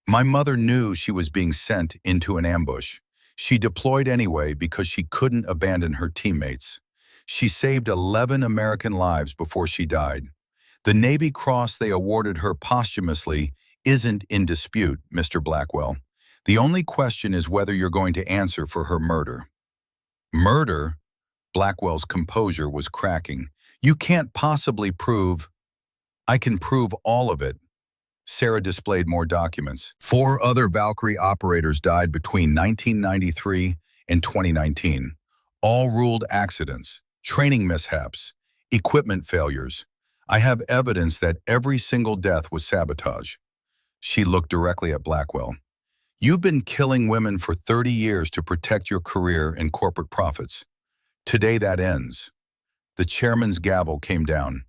My mother knew she was being sent into an ambush. She deployed anyway because she couldn't abandon her teammates. She saved 11 American lives before she died. The Navy Cross they awarded her posthumously isn't in dispute, Mr. Blackwell. The only question is whether you're going to answer for her murder. Murder? Blackwell's composure was cracking. You can't possibly prove. I can prove all of it. Sarah displayed more documents. 4 other Valkyrie operators died between 1993 and 2019. All ruled accidents, training mishaps, equipment failures. I have evidence that every single death was sabotage. She looked directly at Blackwell. You've been killing women for 30 years to protect your career and corporate profits. Today that ends. The chairman's gavel came down.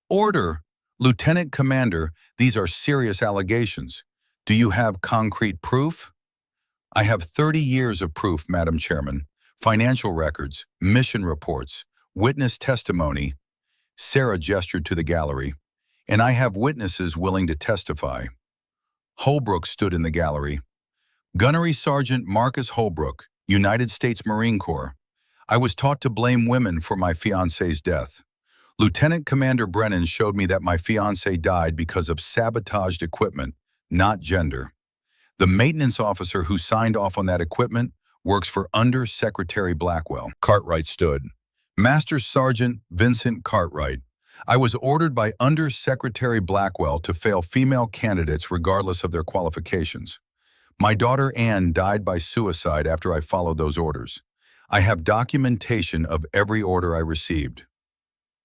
Order! Lieutenant Commander, these are serious allegations. Do you have concrete proof? I have 30 years of proof, Madam Chairman. Financial records, mission reports, witness testimony. Sarah gestured to the gallery. And I have witnesses willing to testify. Holbrook stood in the gallery. Gunnery Sergeant Marcus Holbrook, United States Marine Corps. I was taught to blame women for my fiancé's death. Lieutenant Commander Brennan showed me that my fiancé died because of sabotaged equipment, not gender. The maintenance officer who signed off on that equipment works for Under Secretary Blackwell. Cartwright stood. Master Sergeant Vincent Cartwright. I was ordered by Under Secretary Blackwell to fail female candidates regardless of their qualifications. My daughter Anne died by suicide after I followed those orders. I have documentation of every order I received.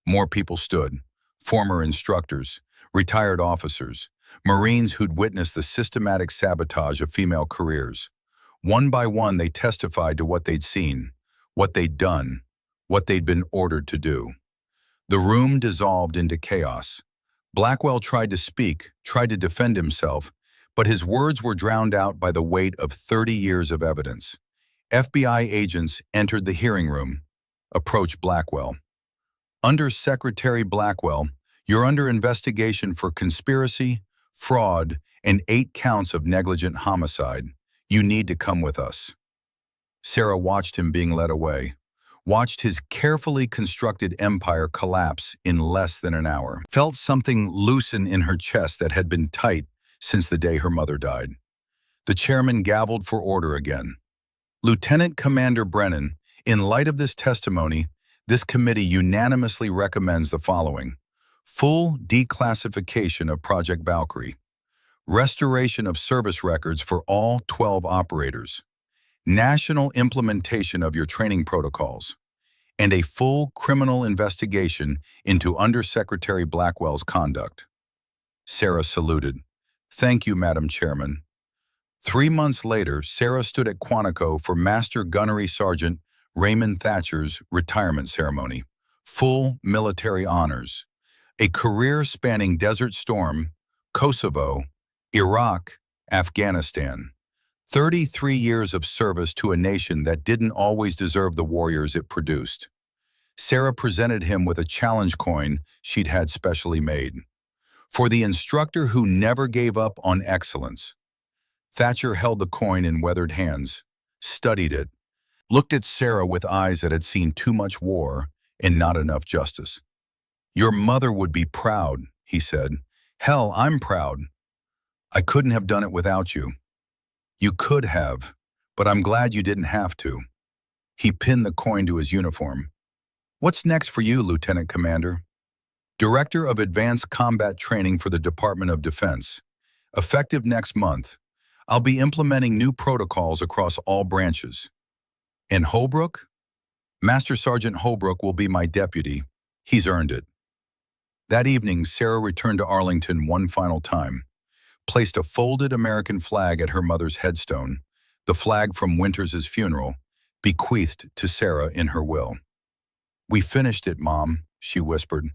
More people stood. Former instructors, retired officers, Marines who'd witnessed the systematic sabotage of female careers. One by one, they testified to what they'd seen, what they'd done, what they'd been ordered to do. The room dissolved into chaos. Blackwell tried to speak, tried to defend himself, but his words were drowned out by the weight of 30 years of evidence. FBI agents entered the hearing room, approached Blackwell. Under Secretary Blackwell, you're under investigation for conspiracy, fraud, and 8 counts of negligent homicide. You need to come with us. Sarah watched him being led away, watched his carefully constructed empire collapse in less than an hour, felt something loosen in her chest that had been tight since the day her mother died. The chairman gavelled for order again. Lieutenant Commander Brennan, in light of this testimony, this committee unanimously recommends the following: full declassification of Project Valkyrie, restoration of service records for all 12 operators, national implementation of your training protocols, and a full criminal investigation into Undersecretary Blackwell's conduct. Sarah saluted. Thank you, Madam Chairman. 3 months later, Sarah stood at Quantico for Master Gunnery Sergeant Raymond Thatcher's retirement ceremony. Full military honors. A career spanning Desert Storm, Kosovo, Iraq, Afghanistan. 33 years of service to a nation that didn't always deserve the warriors it produced. Sarah presented him with a challenge coin she'd had specially made. For the instructor who never gave up on excellence. Thatcher held the coin in weathered hands, studied it, looked at Sarah with eyes that had seen too much war and not enough justice. Your mother would be proud, he said. Hell, I'm proud. I couldn't have done it without you. You could have, but I'm glad you didn't have to. He pinned the coin to his uniform. What's next for you, Lieutenant Commander? Director of Advanced Combat Training for the Department of Defense. Effective next month, I'll be implementing new protocols across all branches. And Holbrook? Master Sergeant Holbrook will be my deputy. He's earned it. That evening, Sarah returned to Arlington one final time, placed a folded American flag at her mother's headstone, the flag from Winters's funeral, bequeathed to Sarah in her will. We finished it, Mom, she whispered.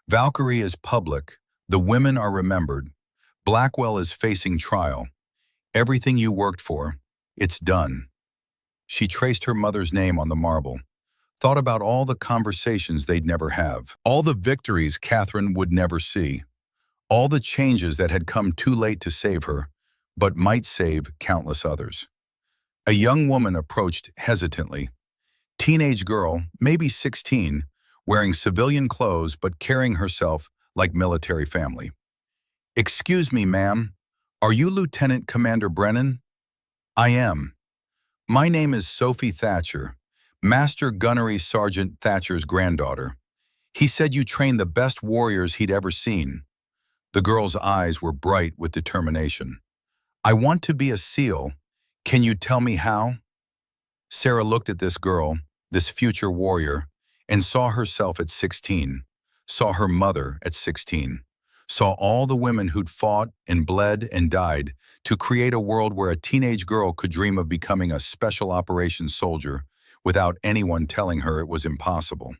Valkyrie is public. The women are remembered. Blackwell is facing trial. Everything you worked for, it's done. She traced her mother's name on the marble, thought about all the conversations they'd never have, all the victories Catherine would never see, all the changes that had come too late to save her, but might save countless others. A young woman approached hesitantly. Teenage girl, maybe 16, wearing civilian clothes but carrying herself like military family. Excuse me, ma'am, are you Lieutenant Commander Brennan? I am. My name is Sophie Thatcher, Master Gunnery Sergeant Thatcher's granddaughter. He said you trained the best warriors he'd ever seen. The girl's eyes were bright with determination. I want to be a SEAL. Can you tell me how? Sarah looked at this girl, this future warrior, and saw herself at 16, saw her mother at 16, saw all the women who'd fought and bled and died to create a world where a teenage girl could dream of becoming a special operations soldier without anyone telling her it was impossible.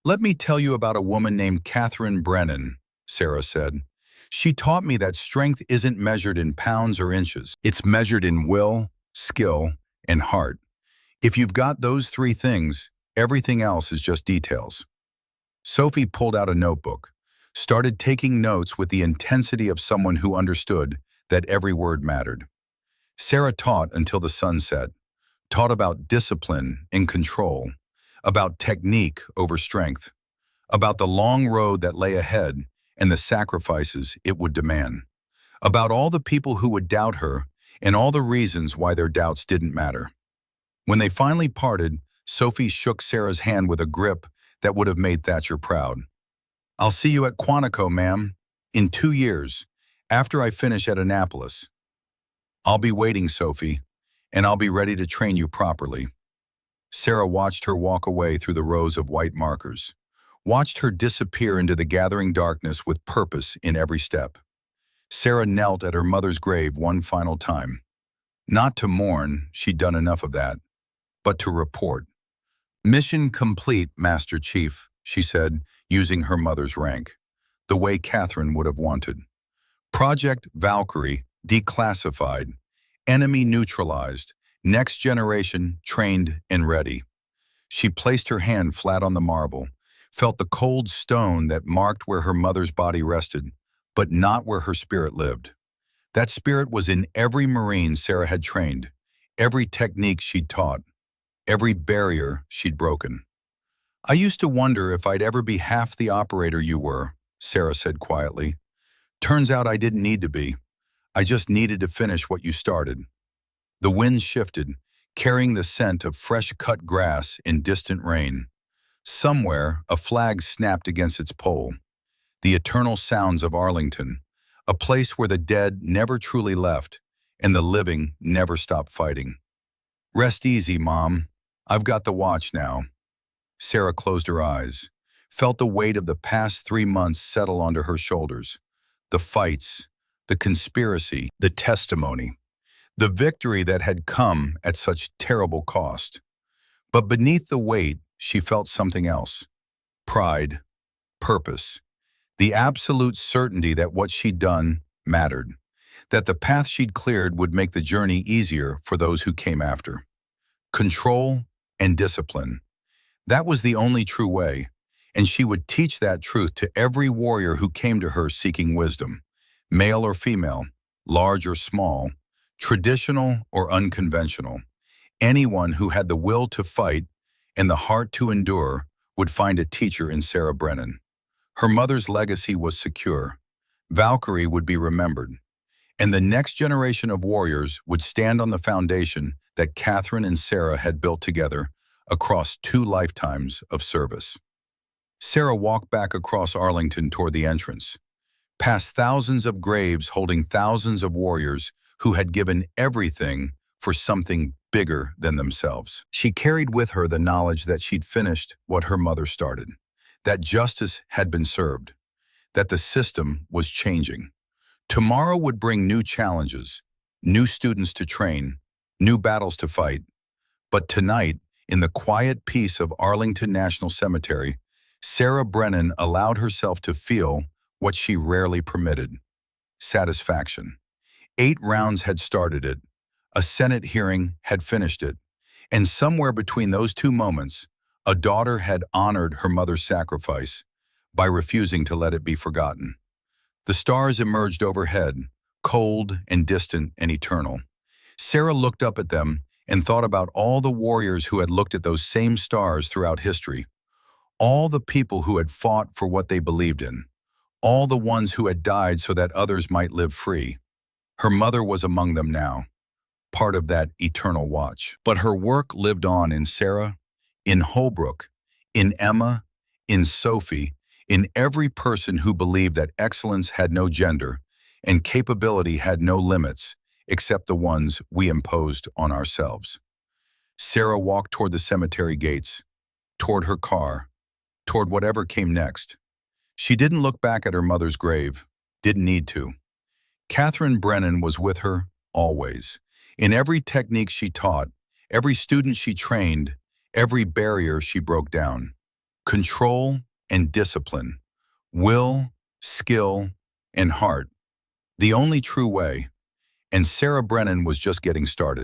Let me tell you about a woman named Catherine Brennan, Sarah said. She taught me that strength isn't measured in pounds or inches. It's measured in will, skill, and heart. If you've got those three things, everything else is just details. Sophie pulled out a notebook, started taking notes with the intensity of someone who understood that every word mattered. Sarah taught until the sun set, taught about discipline and control, about technique over strength, about the long road that lay ahead and the sacrifices it would demand, about all the people who would doubt her and all the reasons why their doubts didn't matter. When they finally parted, Sophie shook Sarah's hand with a grip that would have made Thatcher proud. I'll see you at Quantico, ma'am, in 2 years, after I finish at Annapolis. I'll be waiting, Sophie, and I'll be ready to train you properly. Sarah watched her walk away through the rows of white markers, watched her disappear into the gathering darkness with purpose in every step. Sarah knelt at her mother's grave one final time. Not to mourn, she'd done enough of that, but to report. Mission complete, Master Chief, she said, using her mother's rank, the way Catherine would have wanted. Project Valkyrie declassified, enemy neutralized, next generation trained and ready. She placed her hand flat on the marble, felt the cold stone that marked where her mother's body rested, but not where her spirit lived. That spirit was in every Marine Sarah had trained, every technique she'd taught, every barrier she'd broken. I used to wonder if I'd ever be half the operator you were, Sarah said quietly. Turns out I didn't need to be. I just needed to finish what you started. The wind shifted, carrying the scent of fresh-cut grass in distant rain. Somewhere, a flag snapped against its pole. The eternal sounds of Arlington, a place where the dead never truly left and the living never stopped fighting. Rest easy, Mom. I've got the watch now. Sarah closed her eyes, felt the weight of the past 3 months settle onto her shoulders. The fights, the conspiracy, the testimony, the victory that had come at such terrible cost. But beneath the weight, she felt something else. Pride, purpose, the absolute certainty that what she'd done mattered, that the path she'd cleared would make the journey easier for those who came after. Control and discipline. That was the only true way, and she would teach that truth to every warrior who came to her seeking wisdom, male or female, large or small, traditional or unconventional. Anyone who had the will to fight and the heart to endure would find a teacher in Sarah Brennan. Her mother's legacy was secure. Valkyrie would be remembered, and the next generation of warriors would stand on the foundation that Catherine and Sarah had built together across 2 lifetimes of service. Sarah walked back across Arlington toward the entrance, past thousands of graves holding thousands of warriors who had given everything for something bigger than themselves. She carried with her the knowledge that she'd finished what her mother started, that justice had been served, that the system was changing. Tomorrow would bring new challenges, new students to train, new battles to fight. But tonight, in the quiet peace of Arlington National Cemetery, Sarah Brennan allowed herself to feel what she rarely permitted: satisfaction. 8 rounds had started it, a Senate hearing had finished it, and somewhere between those 2 moments, a daughter had honored her mother's sacrifice by refusing to let it be forgotten. The stars emerged overhead, cold and distant and eternal. Sarah looked up at them and thought about all the warriors who had looked at those same stars throughout history, all the people who had fought for what they believed in, all the ones who had died so that others might live free. Her mother was among them now, part of that eternal watch. But her work lived on in Sarah, in Holbrook, in Emma, in Sophie, in every person who believed that excellence had no gender and capability had no limits except the ones we imposed on ourselves. Sarah walked toward the cemetery gates, toward her car, toward whatever came next. She didn't look back at her mother's grave, didn't need to. Catherine Brennan was with her always. In every technique she taught, every student she trained, every barrier she broke down. Control and discipline, will, skill, and heart. The only true way. And Sarah Brennan was just getting started.